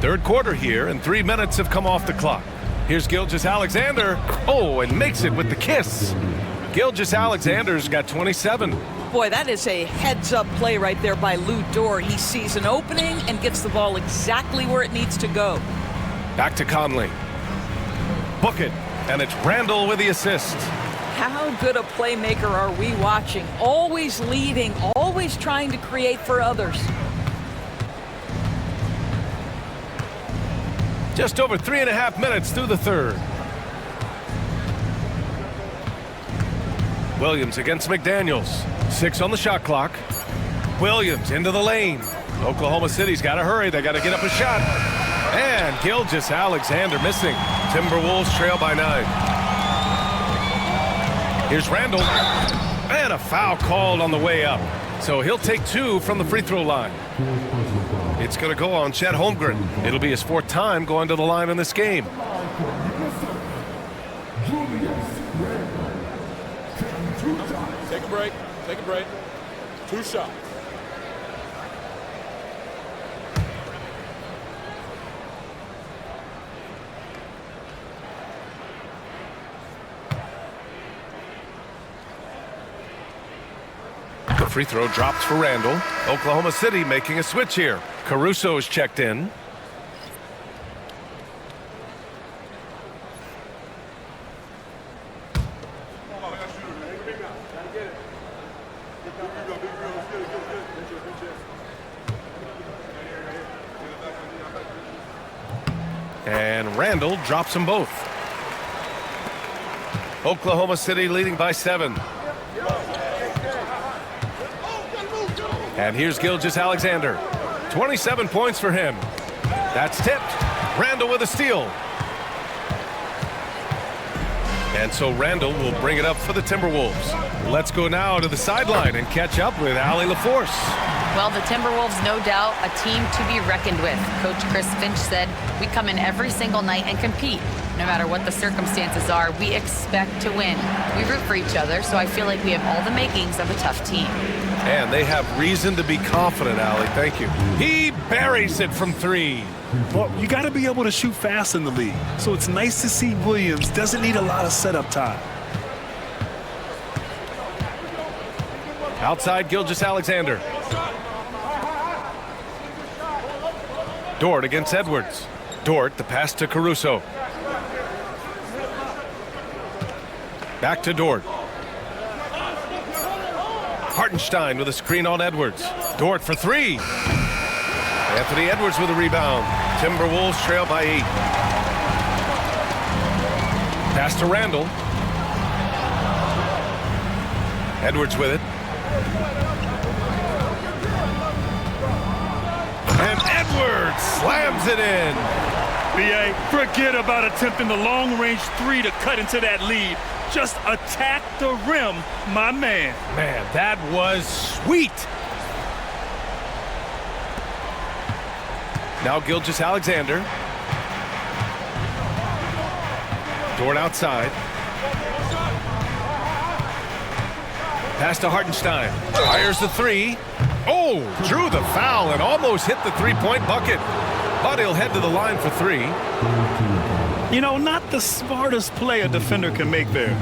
Third quarter here, and 3 minutes have come off the clock. Here's Gilgeous-Alexander. Oh, and makes it with the kiss. Gilgeous-Alexander's got 27. Boy, that is a heads-up play right there by Lou Dort. He sees an opening and gets the ball exactly where it needs to go. Back to Conley. Book it, and it's Randall with the assist. How good a playmaker are we watching? Always leading, always trying to create for others. Just over 3.5 minutes through the third. Williams against McDaniels. 6 on the shot clock. Williams into the lane. Oklahoma City's got to hurry. They got to get up a shot. And Gilgeous-Alexander missing. Timberwolves trail by 9. Here's Randall. And a foul called on the way up. So he'll take 2 from the free throw line. It's going to go on Chet Holmgren. It'll be his 4th time going to the line in this game. Take a break. Take a break. 2 shots. The free throw drops for Randall. Oklahoma City making a switch here. Caruso's checked in. And Randall drops them both. Oklahoma City leading by 7. And here's Gilgeous-Alexander. 27 points for him. That's tipped. Randall with a steal. And so Randall will bring it up for the Timberwolves. Let's go now to the sideline and catch up with Allie LaForce. Well, the Timberwolves, no doubt, a team to be reckoned with. Coach Chris Finch said, we come in every single night and compete. No matter what the circumstances are, we expect to win. We root for each other, so I feel like we have all the makings of a tough team. And they have reason to be confident, Allie. Thank you. He buries it from 3. Well, you got to be able to shoot fast in the league. So it's nice to see Williams doesn't need a lot of setup time. Outside Gilgeous-Alexander. Dort against Edwards. Dort, the pass to Caruso. Back to Dort. Hartenstein with a screen on Edwards. Dort for 3. Anthony Edwards with a rebound. Timberwolves trail by 8. Pass to Randall. Edwards with it. And Edwards slams it in. B.A., forget about attempting the long-range 3 to cut into that lead. Just attack the rim, my man. Man, that was sweet. Now Gilgeous-Alexander. Dort outside. Pass to Hartenstein. Fires the 3. Oh, drew the foul and almost hit the 3-point bucket. But he'll head to the line for 3. You know, not the smartest play a defender can make there.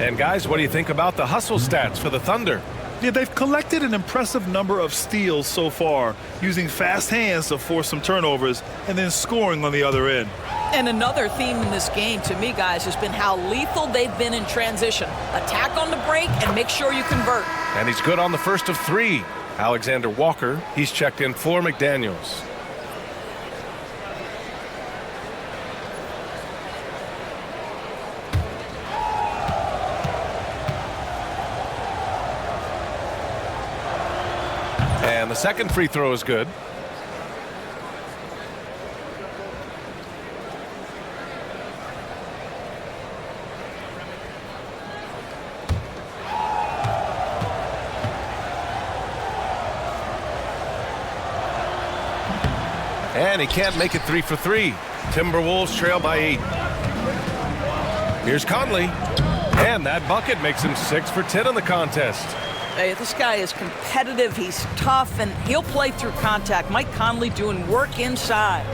And guys, what do you think about the hustle stats for the Thunder? Yeah, they've collected an impressive number of steals so far, using fast hands to force some turnovers and then scoring on the other end. And another theme in this game, to me, guys, has been how lethal they've been in transition. Attack on the break and make sure you convert. And he's good on the first of 3. Alexander Walker, he's checked in for McDaniels. And the second free throw is good. And he can't make it 3 for 3. Timberwolves trail by 8. Here's Conley. And that bucket makes him 6 for 10 in the contest. Hey, this guy is competitive, he's tough, and he'll play through contact. Mike Conley doing work inside.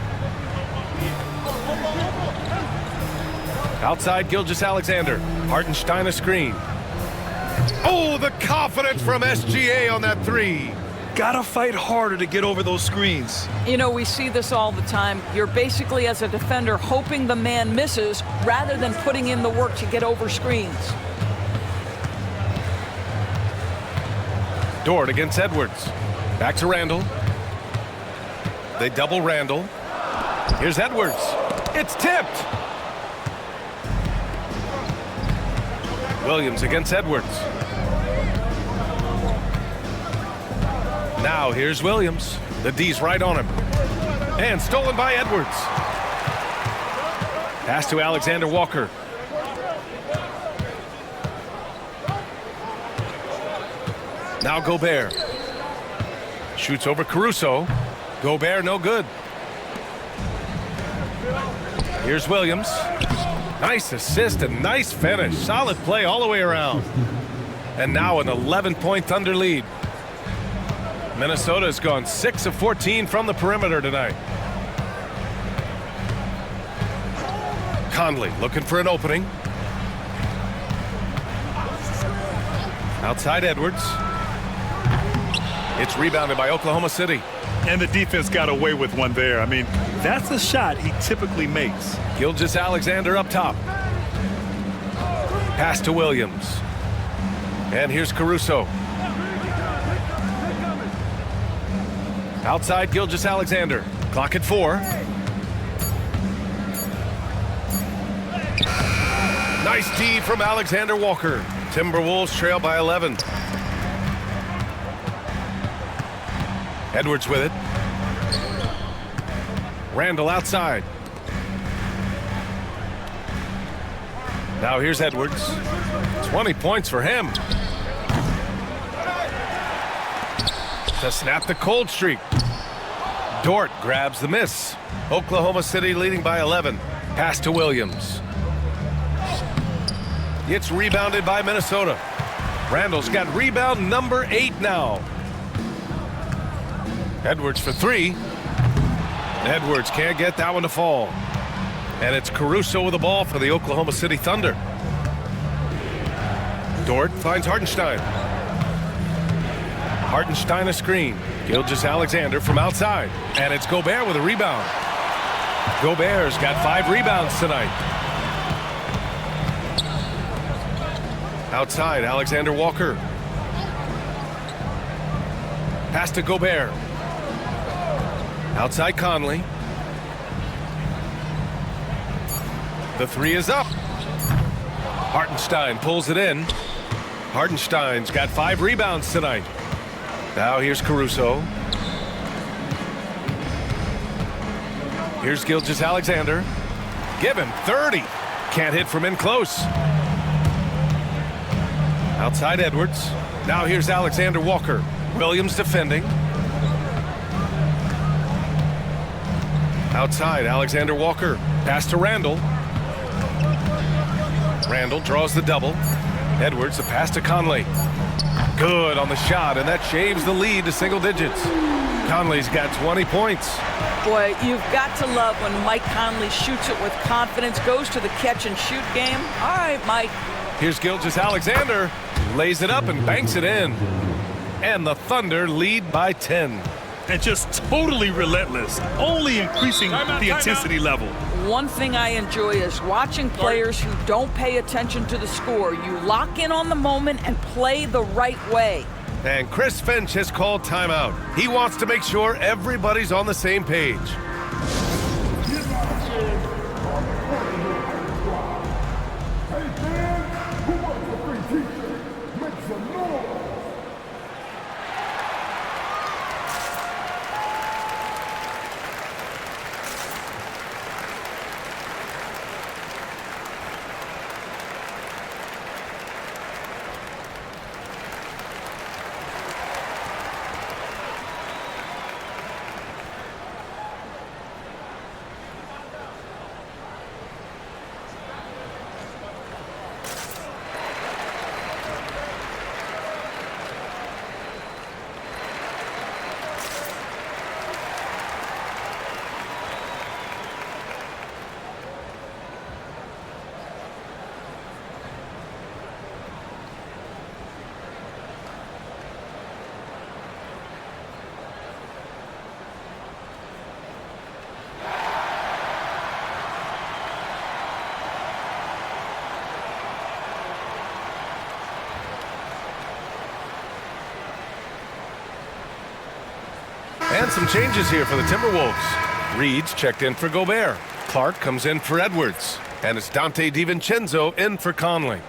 Outside Gilgeous-Alexander. Hartenstein a screen. Oh, the confidence from SGA on that three. Gotta fight harder to get over those screens. You know, we see this all the time. You're basically, as a defender, hoping the man misses rather than putting in the work to get over screens. Dort against Edwards. Back to Randall. They double Randall. Here's Edwards. It's tipped. Williams against Edwards. Now here's Williams. The D's right on him. And stolen by Edwards. Pass to Alexander Walker. Now Gobert. Shoots over Caruso. Gobert no good. Here's Williams. Nice assist and nice finish. Solid play all the way around. And now an 11-point Thunder lead. Minnesota has gone 6 of 14 from the perimeter tonight. Conley looking for an opening. Outside Edwards. It's rebounded by Oklahoma City. And the defense got away with one there. I mean, that's a shot he typically makes. Gilgeous-Alexander up top. Pass to Williams. And here's Caruso. Outside Gilgeous-Alexander. Clock at 4. Nice D from Alexander Walker. Timberwolves trail by 11. Edwards with it. Randall outside. Now here's Edwards. 20 points for him. To snap the cold streak. Dort grabs the miss. Oklahoma City leading by 11. Pass to Williams. It's rebounded by Minnesota. Randall's got rebound number 8 now. Edwards for 3. Edwards can't get that one to fall. And it's Caruso with the ball for the Oklahoma City Thunder. Dort finds Hartenstein. Hartenstein a screen. Gilgeous-Alexander from outside. And it's Gobert with a rebound. Gobert's got 5 rebounds tonight. Outside, Alexander Walker. Pass to Gobert. Outside Conley. The 3 is up. Hartenstein pulls it in. Hartenstein's got 5 rebounds tonight. Now here's Caruso. Here's Gilgeous-Alexander. Give him 30. Can't hit from in close. Outside Edwards. Now here's Alexander Walker. Williams defending. Outside Alexander Walker. Pass to Randall. Randall draws the double. Edwards, the pass to Conley. Good on the shot, and that shaves the lead to single digits. Conley's got 20 points. Boy, you've got to love when Mike Conley shoots it with confidence, goes to the catch-and-shoot game. All right, Mike. Here's Gilgeous-Alexander. Lays it up and banks it in. And the Thunder lead by 10. And just totally relentless, only increasing the intensity level. One thing I enjoy is watching players who don't pay attention to the score. You lock in on the moment and play the right way. And Chris Finch has called timeout. He wants to make sure everybody's on the same page. And some changes here for the Timberwolves. Reed's checked in for Gobert. Clark comes in for Edwards. And it's Dante DiVincenzo in for Conley.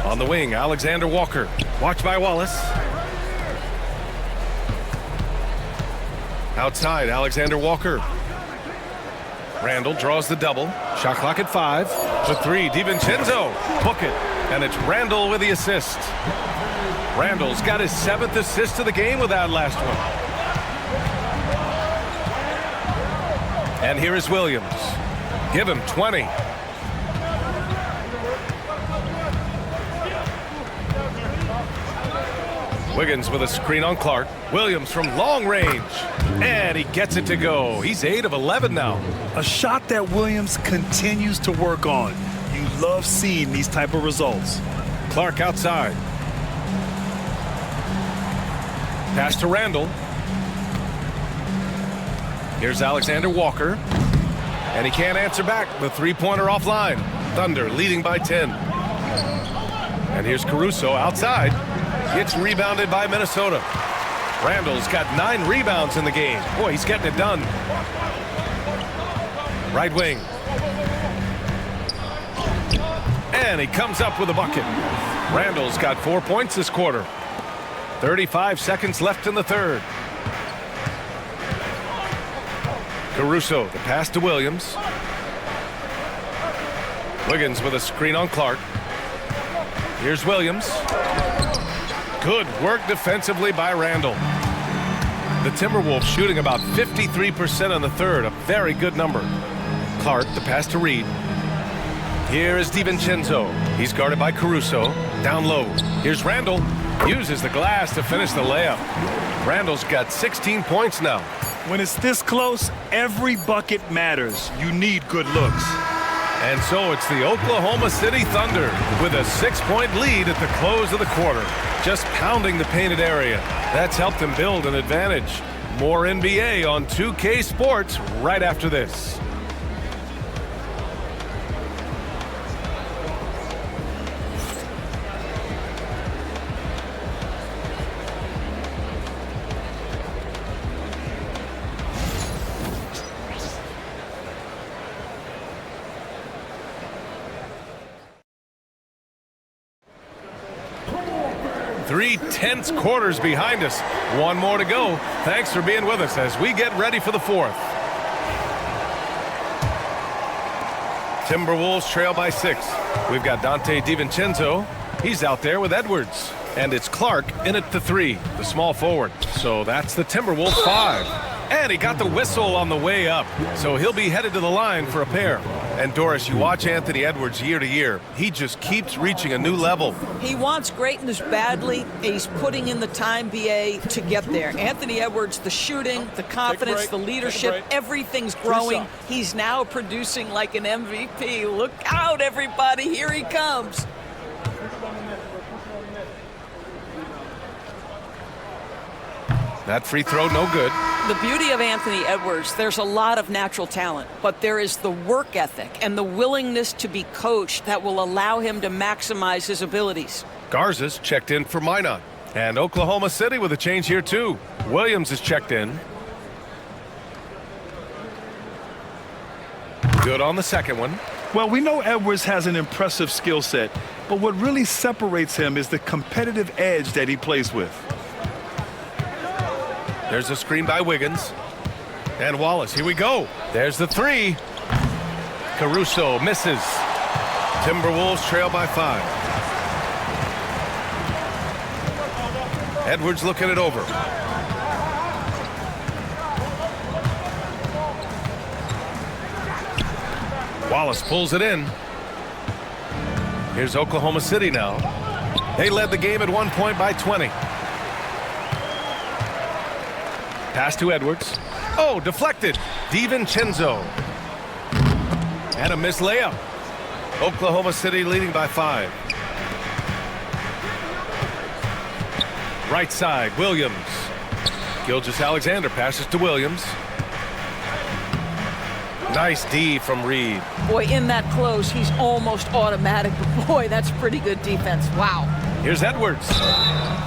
On the wing, Alexander Walker. Watched by Wallace. Outside, Alexander Walker. Randall draws the double. Shot clock at 5. The 3, DiVincenzo. Book it. And it's Randall with the assist. Randall's got his 7th assist of the game with that last one. And here is Williams. Give him 20. Wiggins with a screen on Clark. Williams from long range. And he gets it to go. He's 8 of 11 now. A shot that Williams continues to work on. You love seeing these type of results. Clark outside. Pass to Randall. Here's Alexander Walker. And he can't answer back. The three-pointer offline. Thunder leading by 10. And here's Caruso outside. It's rebounded by Minnesota. Randall's got 9 rebounds in the game. Boy, he's getting it done. Right wing. And he comes up with a bucket. Randall's got 4 points this quarter. 35 seconds left in the third. Caruso, the pass to Williams. Wiggins with a screen on Clark. Here's Williams. Good work defensively by Randall. The Timberwolves shooting about 53% in the third, a very good number. Clark, the pass to Reed. Here is DiVincenzo. He's guarded by Caruso. Down low. Here's Randall. Uses the glass to finish the layup. Randall's got 16 points now. When it's this close, every bucket matters. You need good looks. And so it's the Oklahoma City Thunder with a 6-point lead at the close of the quarter. Just pounding the painted area. That's helped them build an advantage. More NBA on 2K Sports right after this. Three tense quarters behind us. One more to go. Thanks for being with us as we get ready for the fourth. Timberwolves trail by 6. We've got Dante DiVincenzo. He's out there with Edwards. And it's Clark in at the 3, the small forward. So that's the Timberwolves 5. And he got the whistle on the way up. So he'll be headed to the line for a pair. And Doris, you watch Anthony Edwards year to year. He just keeps reaching a new level. He wants greatness badly. He's putting in the time, BA, to get there. Anthony Edwards, the shooting, the confidence, the leadership, everything's growing. He's now producing like an MVP. Look out, everybody. Here he comes. That free throw, no good. The beauty of Anthony Edwards, there's a lot of natural talent, but there is the work ethic and the willingness to be coached that will allow him to maximize his abilities. Garza's checked in for Minot. And Oklahoma City with a change here, too. Williams is checked in. Good on the second one. Well, we know Edwards has an impressive skill set, but what really separates him is the competitive edge that he plays with. There's a screen by Wiggins. And Wallace, here we go. There's the 3. Caruso misses. Timberwolves trail by 5. Edwards looking it over. Wallace pulls it in. Here's Oklahoma City now. They led the game at 1 point by 20. Pass to Edwards. Oh, deflected. DiVincenzo. And a missed layup. Oklahoma City leading by 5. Right side, Williams. Gilgeous-Alexander passes to Williams. Nice D from Reed. Boy, in that close, he's almost automatic. But boy, that's pretty good defense. Wow. Here's Edwards.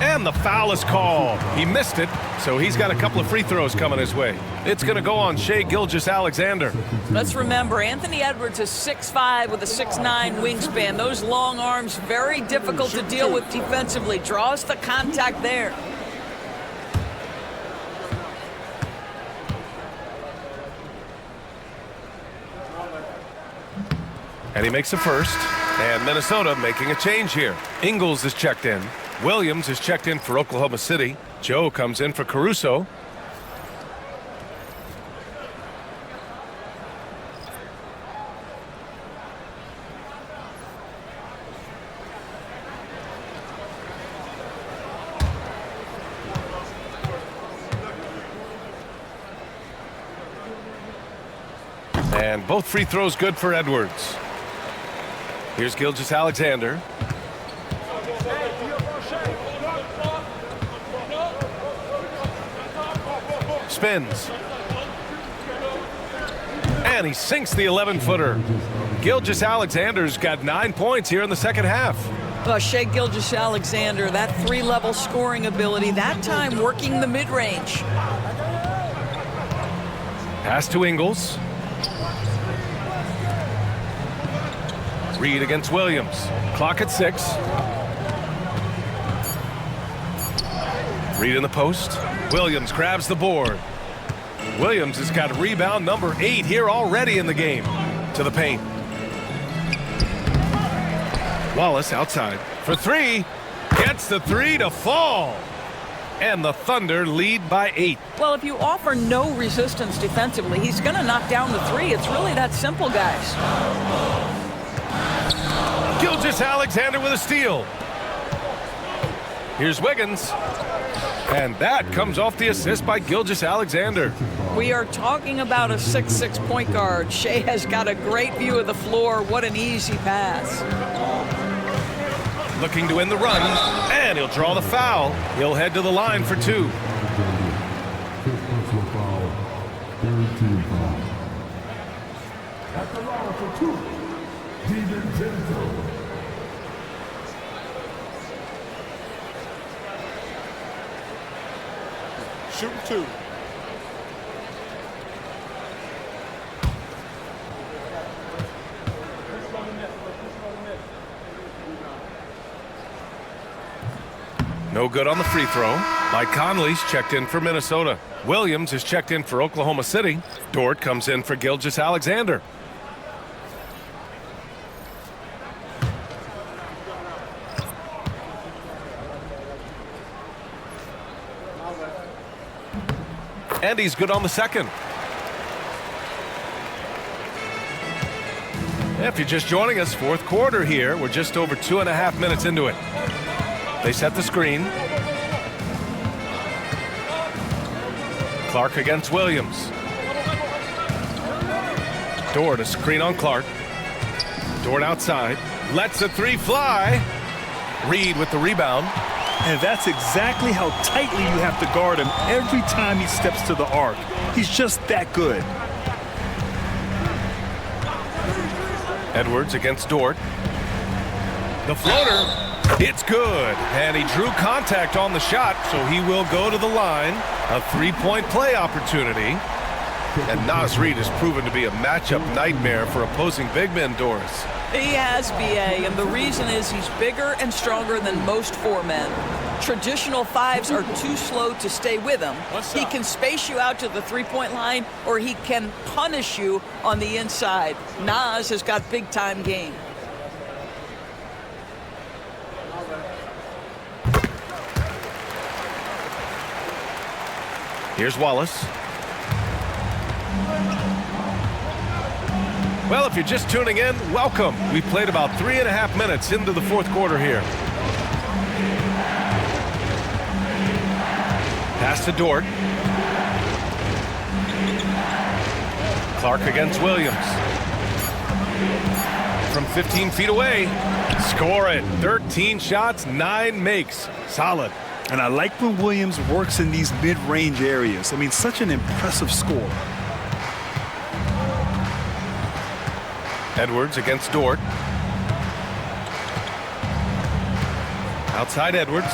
And the foul is called. He missed it, so he's got a couple of free throws coming his way. It's going to go on Shai Gilgeous-Alexander. Let's remember, Anthony Edwards is 6'5" with a 6'9" wingspan. Those long arms, very difficult to deal with defensively. Draws the contact there. And he makes the first. And Minnesota making a change here. Ingles is checked in. Williams is checked in for Oklahoma City. Joe comes in for Caruso. And both free throws good for Edwards. Here's Gilgeous-Alexander. Spins. And he sinks the 11-footer. Gilgeous-Alexander's got 9 points here in the second half. Shai Gilgeous-Alexander, that three-level scoring ability, that time working the mid-range. Pass to Ingles. Reed against Williams. Clock at 6. Reed in the post. Williams grabs the board. Williams has got rebound number 8 here already in the game. To the paint. Wallace outside for 3. Gets the 3 to fall. And the Thunder lead by 8. Well, if you offer no resistance defensively, he's going to knock down the 3. It's really that simple, guys. Gilgeous-Alexander with a steal. Here's Wiggins. And that comes off the assist by Gilgeous-Alexander. We are talking about a 6'6" point guard. Shai has got a great view of the floor. What an easy pass. Looking to win the run, and he'll draw the foul. He'll head to the line for 2. Personal foul. Third team foul. At the line for 2. DiVincenzo. Shooting 2. No good on the free throw. Mike Conley's checked in for Minnesota. Williams is checked in for Oklahoma City. Dort comes in for Gilgeous-Alexander. And he's good on the second. If you're just joining us, fourth quarter here. We're just over 2.5 minutes into it. They set the screen. Clark against Williams. Dort, a screen on Clark. Dort outside. Lets the 3 fly. Reed with the rebound. And that's exactly how tightly you have to guard him every time he steps to the arc. He's just that good. Edwards against Dort. The floater, it's good. And he drew contact on the shot, so he will go to the line. A 3-point play opportunity. And Naz Reid has proven to be a matchup nightmare for opposing big men, Doris. He has, B.A., and the reason is he's bigger and stronger than most 4 men. Traditional 5s are too slow to stay with him. He can space you out to the 3-point line, or he can punish you on the inside. Naz has got big-time game. Here's Wallace. Well, if you're just tuning in, welcome. We played about 3.5 minutes into the fourth quarter here. Pass to Dort. Clark against Williams. From 15 feet away. Score it. 13 shots, 9 makes. Solid. And I like when Williams works in these mid-range areas. I mean, such an impressive score. Edwards against Dort. Outside Edwards.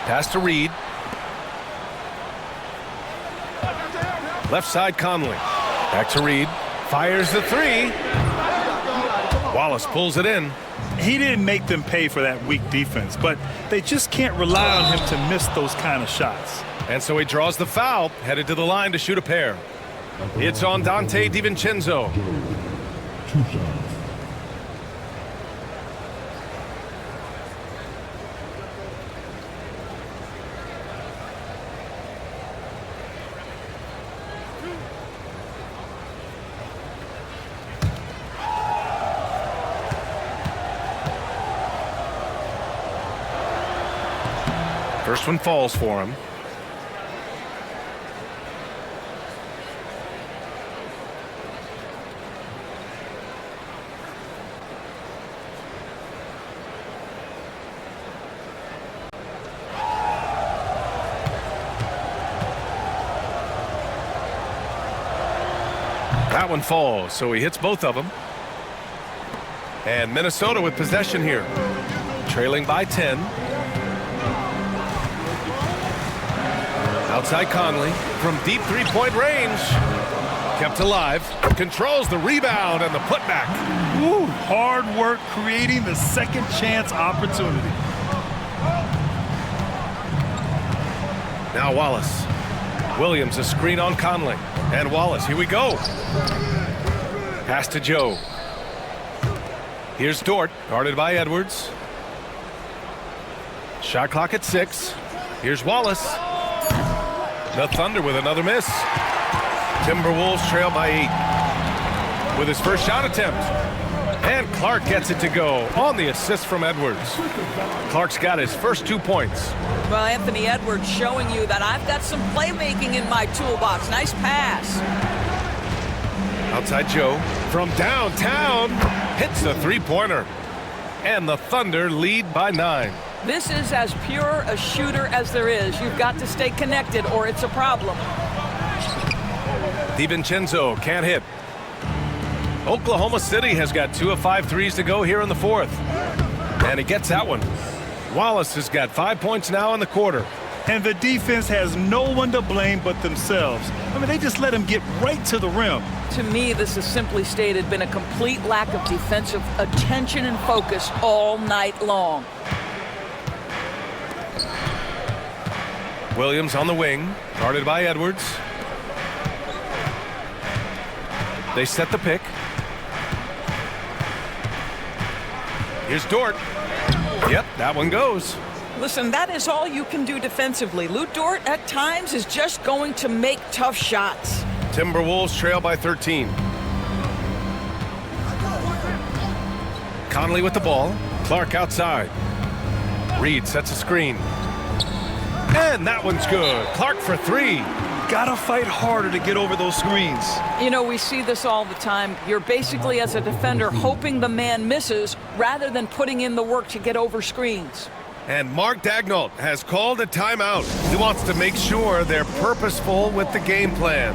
Pass to Reed. Left side Conley. Back to Reed. Fires the three. Wallace pulls it in. He didn't make them pay for that weak defense, but they just can't rely on him to miss those kind of shots. And so he draws the foul, headed to the line to shoot a pair. It's on Dante DiVincenzo. 2 shots. First one falls for him. That one falls, so he hits both of them. And Minnesota with possession here. Trailing by 10. Outside Conley from deep three-point range. Kept alive. Controls the rebound and the putback. Ooh, hard work creating the second chance opportunity. Now Wallace. Williams a screen on Conley. And Wallace, here we go. Pass to Joe. Here's Dort, guarded by Edwards. Shot clock at 6. Here's Wallace. The Thunder with another miss. Timberwolves trail by 8 with his first shot attempt. And Clark gets it to go on the assist from Edwards. Clark's got his first 2 points. Well, Anthony Edwards showing you that I've got some playmaking in my toolbox. Nice pass. Outside Joe from downtown hits the three-pointer. And the Thunder lead by 9. This is as pure a shooter as there is. You've got to stay connected or it's a problem. DiVincenzo can't hit. Oklahoma City has got 2 of 5 threes to go here in the 4th. And he gets that one. Wallace has got 5 points now in the quarter. And the defense has no one to blame but themselves. I mean, they just let him get right to the rim. To me, this has simply stated been a complete lack of defensive attention and focus all night long. Williams on the wing, guarded by Edwards. They set the pick. Here's Dort. Yep, that one goes. Listen, that is all you can do defensively. Lou Dort at times is just going to make tough shots. Timberwolves trail by 13. Conley with the ball. Clark outside. Reed sets a screen. And that one's good. Clark for 3. Gotta fight harder to get over those screens. You know, we see this all the time. You're basically, as a defender, hoping the man misses rather than putting in the work to get over screens. And Mark Daigneault has called a timeout. He wants to make sure they're purposeful with the game plan.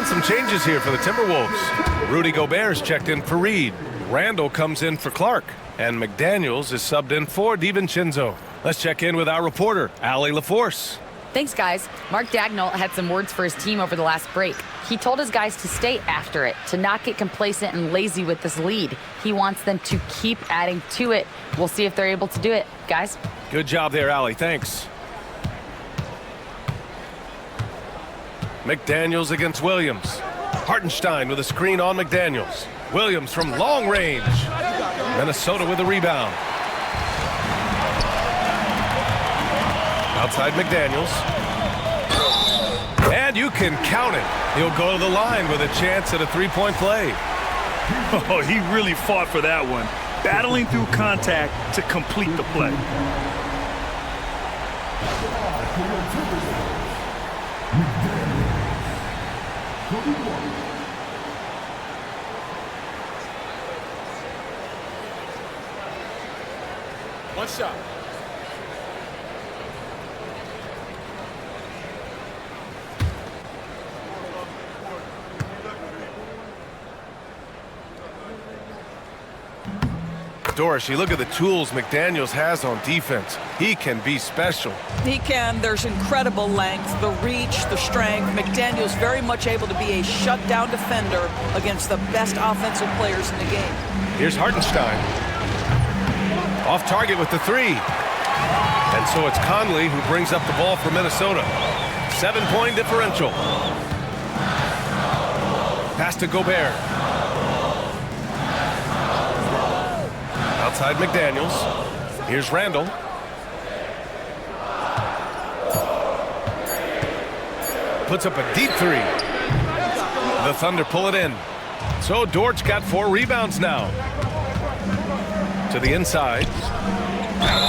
And some changes here for the Timberwolves. Rudy Gobert's checked in for Reed. Randall comes in for Clark. And McDaniels is subbed in for DiVincenzo. Let's check in with our reporter, Allie LaForce. Thanks, guys. Mark Dagnall had some words for his team over the last break. He told his guys to stay after it, to not get complacent and lazy with this lead. He wants them to keep adding to it. We'll see if they're able to do it, guys. Good job there, Allie. Thanks. McDaniels against Williams. Hartenstein with a screen on McDaniels. Williams from long range. Minnesota with a rebound. Outside McDaniels. And you can count it. He'll go to the line with a chance at a three-point play. Oh, he really fought for that one. Battling through contact to complete the play. One shot. Doris, you look at the tools McDaniels has on defense. He can be special. He can. There's incredible length, the reach, the strength. McDaniels very much able to be a shutdown defender against the best offensive players in the game. Here's Hartenstein. Off target with the three. And so it's Conley who brings up the ball for Minnesota. 7-point differential. Pass to Gobert. Outside McDaniels. Here's Randall. Puts up a deep three. The Thunder pull it in. So Dort's got 4 rebounds now. To the inside.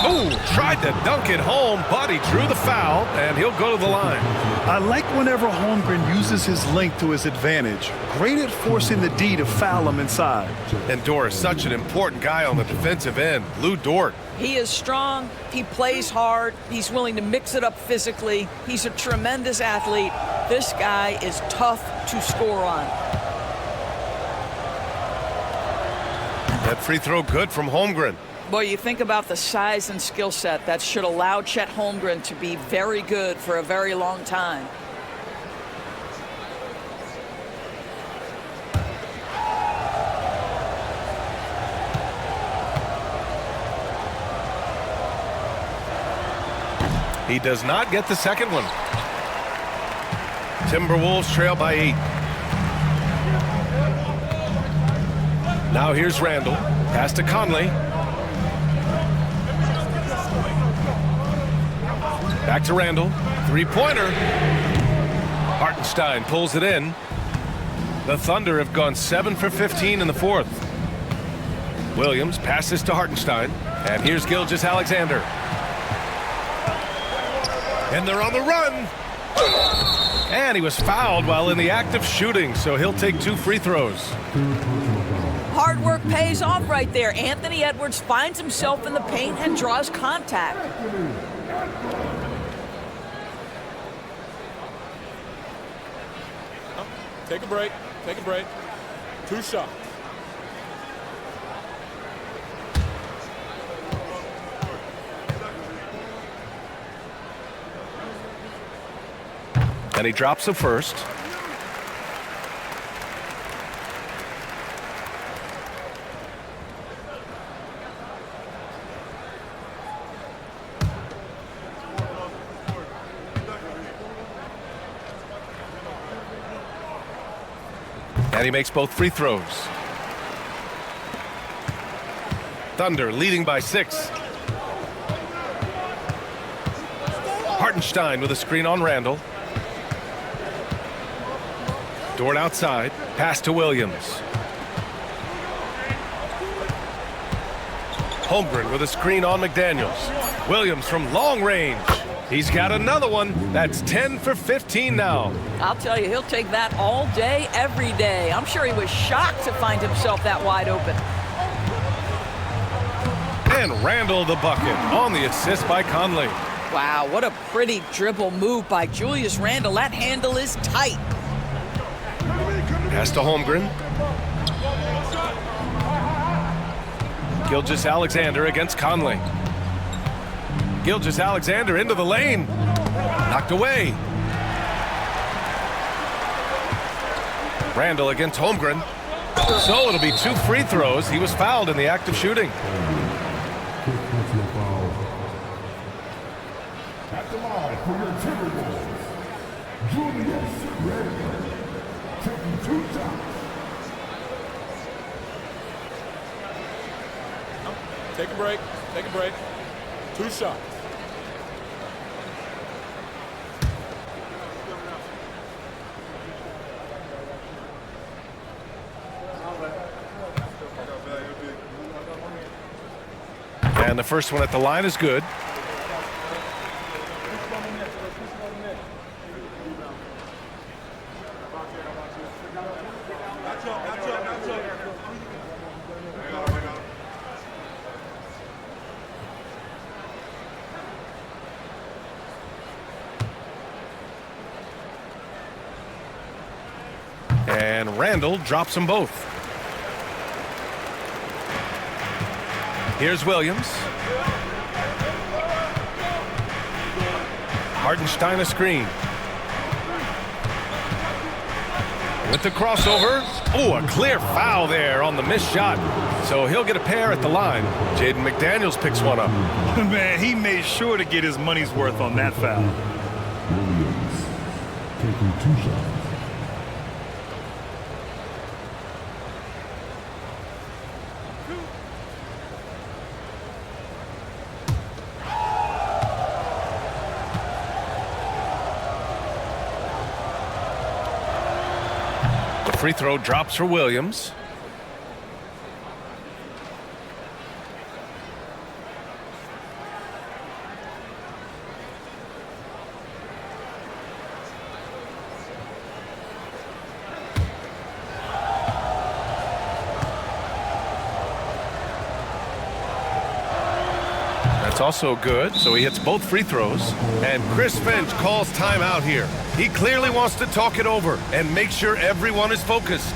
Oh, tried to dunk it home, but he drew the foul, and he'll go to the line. I like whenever Holmgren uses his length to his advantage. Great at forcing the D to foul him inside. And Dort is such an important guy on the defensive end. Lou Dort. He is strong. He plays hard. He's willing to mix it up physically. He's a tremendous athlete. This guy is tough to score on. That free throw good from Holmgren. Boy, you think about the size and skill set that should allow Chet Holmgren to be very good for a very long time. He does not get the second one. Timberwolves trail by 8. Now here's Randall. Pass to Conley. Back to Randall. Three-pointer. Hartenstein pulls it in. The Thunder have gone 7 for 15 in the fourth. Williams passes to Hartenstein. And here's Gilgeous-Alexander. And they're on the run. And he was fouled while in the act of shooting, so he'll take 2 free throws. Hard work pays off right there. Anthony Edwards finds himself in the paint and draws contact. Take a break. Take a break. 2 shots. And he drops the first. And he makes both free throws. Thunder leading by 6. Hartenstein with a screen on Randall. Dort outside. Pass to Williams. Holmgren with a screen on McDaniels. Williams from long range. He's got another one. That's 10 for 15 now. I'll tell you, he'll take that all day, every day. I'm sure he was shocked to find himself that wide open. And Randall the bucket on the assist by Conley. Wow, what a pretty dribble move by Julius Randle. That handle is tight. Pass to Holmgren. Gilgeous-Alexander against Conley. Gilgeous-Alexander into the lane. Knocked away. Randall against Holmgren. So it'll be 2 free throws. He was fouled in the act of shooting. At the line for your Timberwolves, Julius Randle, taking 2 shots. Take a break. Take a break. 2 shots. And the first one at the line is good. And Randall drops them both. Here's Williams. Hartenstein a screen. With the crossover. Oh, a clear foul there on the missed shot. So he'll get a pair at the line. Jaden McDaniels picks one up. Man, he made sure to get his money's worth on that foul. Williams, taking 2 shots. Free throw drops for Williams. That's also good, so he hits both free throws. And Chris Finch calls timeout here. He clearly wants to talk it over and make sure everyone is focused.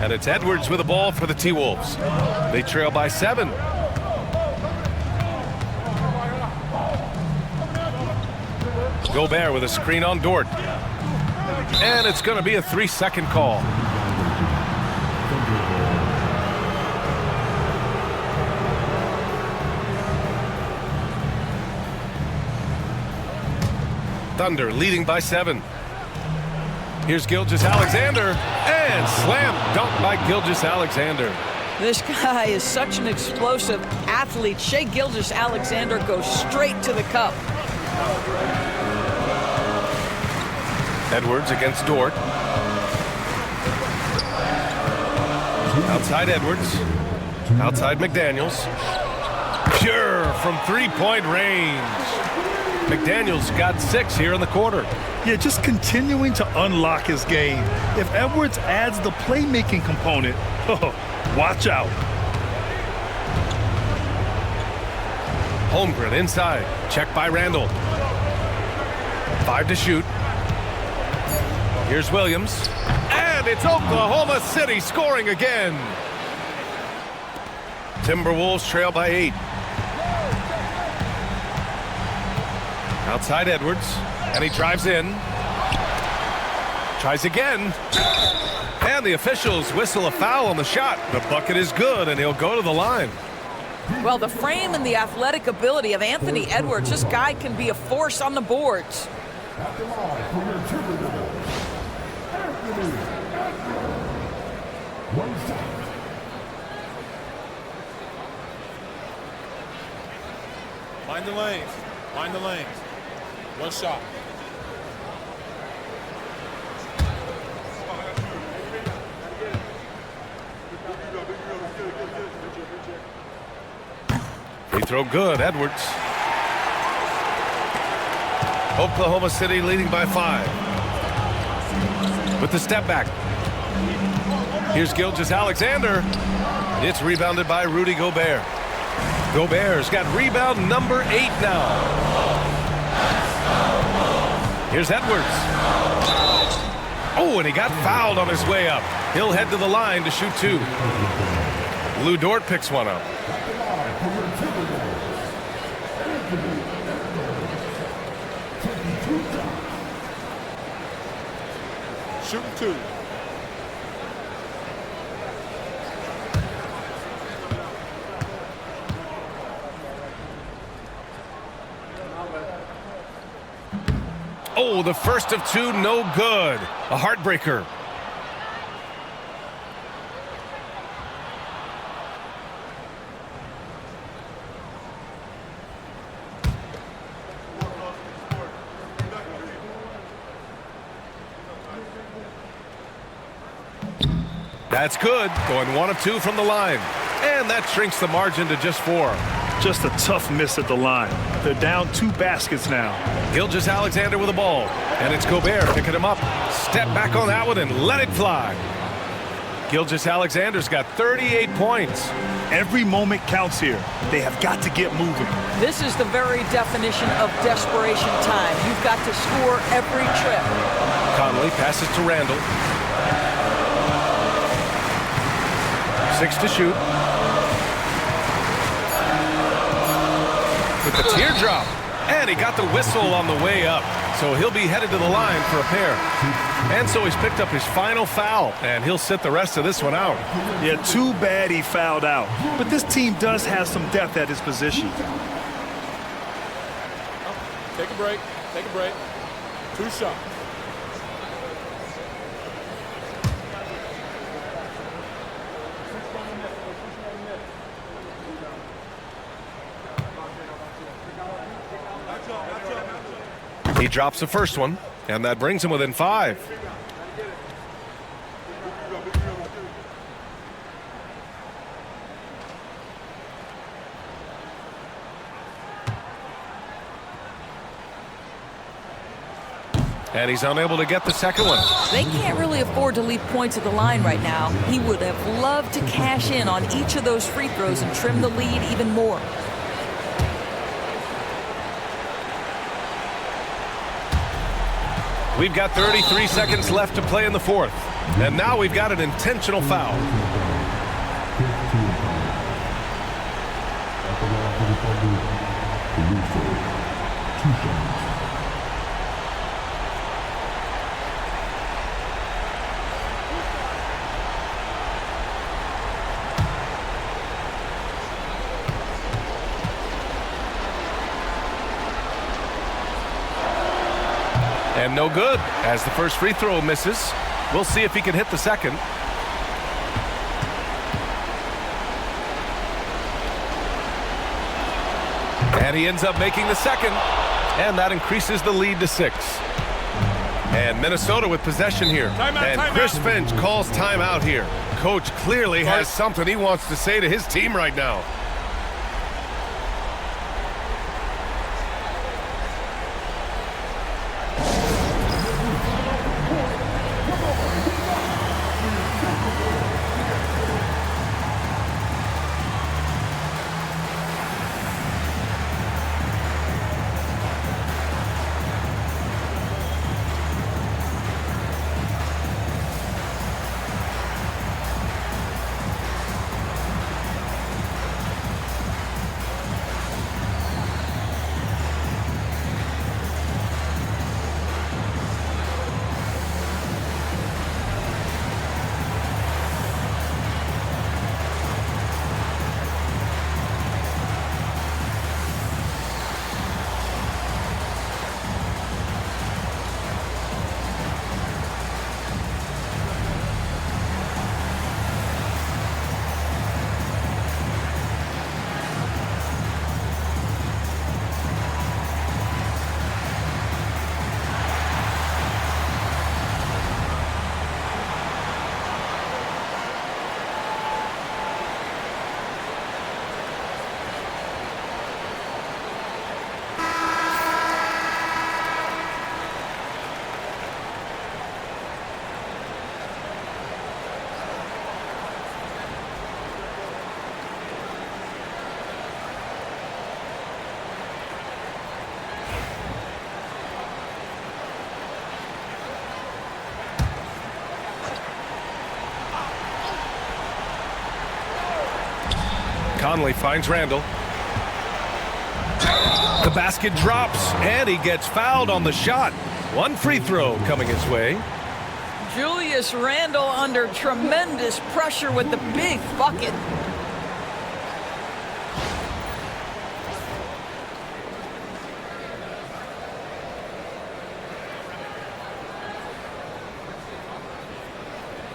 And it's Edwards with the ball for the T-Wolves. They trail by 7. Gobert with a screen on Dort. And it's going to be a 3-second call. Thunder leading by 7. Here's Gilgeous-Alexander, and slam dunk by Gilgeous-Alexander. This guy is such an explosive athlete. Shai Gilgeous-Alexander goes straight to the cup. Edwards against Dort. Outside Edwards. Outside McDaniels. Pure from three-point range. McDaniels got 6 here in the quarter. Yeah, just continuing to unlock his game. If Edwards adds the playmaking component, watch out. Holmgren inside. Check by Randall. 5 to shoot. Here's Williams. And it's Oklahoma City scoring again. Timberwolves trail by 8. Outside Edwards. And he drives in. Tries again. And the officials whistle a foul on the shot. The bucket is good, and he'll go to the line. Well, the frame and the athletic ability of Anthony Edwards, this guy can be a force on the boards. At the line for your Timberwolves, Anthony Edwards. One shot. Find the lanes. Find the lanes. One shot. Free throw good, Edwards. Oklahoma City leading by 5. With the step back. Here's Gilgeous-Alexander. It's rebounded by Rudy Gobert. Gobert's got rebound number 8 now. Here's Edwards. Oh, and he got fouled on his way up. He'll head to the line to shoot 2. Lou Dort picks one up. Shooting 2. Oh, the first of 2, no good. A heartbreaker. That's good. Going 1 of 2 from the line. And that shrinks the margin to just 4. Just a tough miss at the line. They're down 2 baskets now. Gilgeous-Alexander with the ball. And it's Gobert picking him up. Step back on that one and let it fly. Gilgeous-Alexander's got 38 points. Every moment counts here. They have got to get moving. This is the very definition of desperation time. You've got to score every trip. Conley passes to Randall. 6 to shoot. With the teardrop. And he got the whistle on the way up. So he'll be headed to the line for a pair. And so he's picked up his final foul. And he'll sit the rest of this one out. Yeah, too bad he fouled out. But this team does have some depth at his position. Take a break. Take a break. 2 shots. He drops the first one, and that brings him within 5. And he's unable to get the second one. They can't really afford to leave points at the line right now. He would have loved to cash in on each of those free throws and trim the lead even more. We've got 33 seconds left to play in the 4th. And now we've got an intentional foul. And no good, as the first free throw misses. We'll see if he can hit the second. And he ends up making the second. And that increases the lead to 6. And Minnesota with possession here. And Chris Finch calls timeout here. Coach clearly has something he wants to say to his team right now. Conley finds Randall. The basket drops, and he gets fouled on the shot. One free throw coming his way. Julius Randle under tremendous pressure with the big bucket.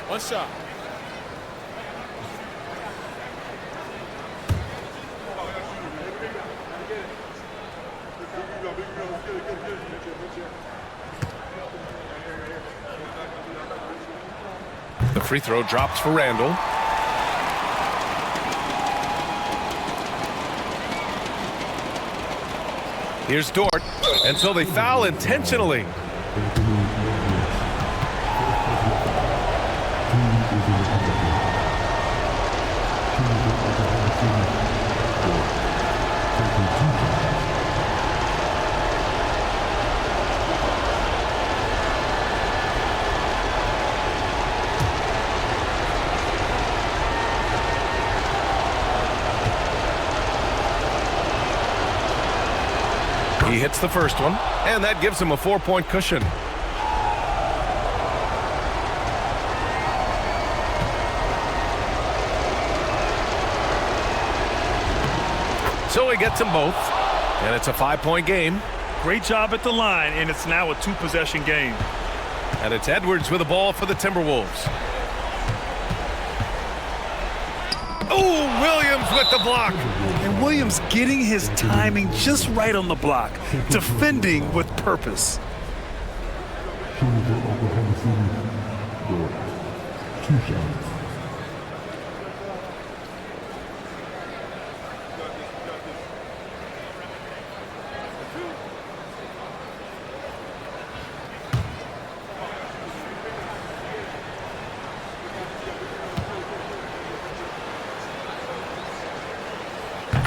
One shot. The free throw drops for Randall. Here's Dort, and so they foul intentionally. He hits the first one, and that gives him a 4-point cushion. So he gets them both, and it's a 5-point game. Great job at the line, and it's now a 2-possession game. And it's Edwards with the ball for the Timberwolves. Oh, Williams with the block. And Williams getting his timing just right on the block, defending with purpose. Shooting for Oklahoma City, Dort. 2 shots.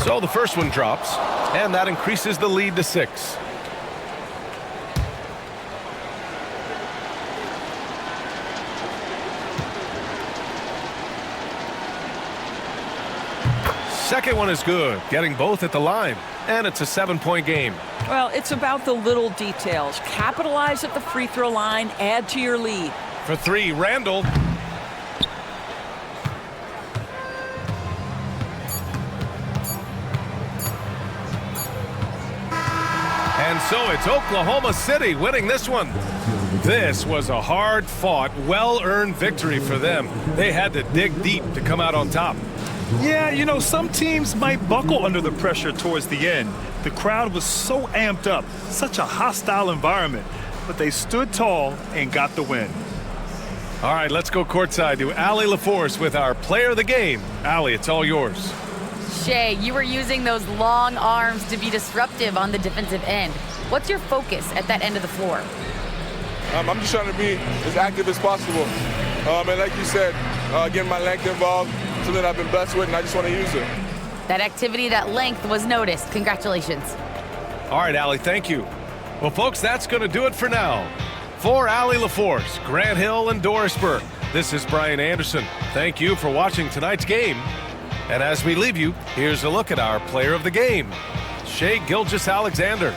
So the first one drops, and that increases the lead to 6. Second one is good, getting both at the line, and it's a 7-point game. Well, it's about the little details. Capitalize at the free throw line, add to your lead. For 3, Randall. And so it's Oklahoma City winning this one. This was a hard-fought, well-earned victory for them. They had to dig deep to come out on top. Yeah, you know, some teams might buckle under the pressure towards the end. The crowd was so amped up, such a hostile environment, but they stood tall and got the win. All right, let's go courtside to Allie LaForce with our player of the game. Allie, it's all yours. Shay, you were using those long arms to be disruptive on the defensive end. What's your focus at that end of the floor? I'm just trying to be as active as possible. And like you said, getting my length involved, something I've been blessed with, and I just want to use it. That activity, that length was noticed. Congratulations. All right, Allie, thank you. Well, folks, that's going to do it for now. For Allie LaForce, Grant Hill, and Doris Burke, this is Brian Anderson. Thank you for watching tonight's game. And as we leave you, here's a look at our player of the game, Shai Gilgeous-Alexander.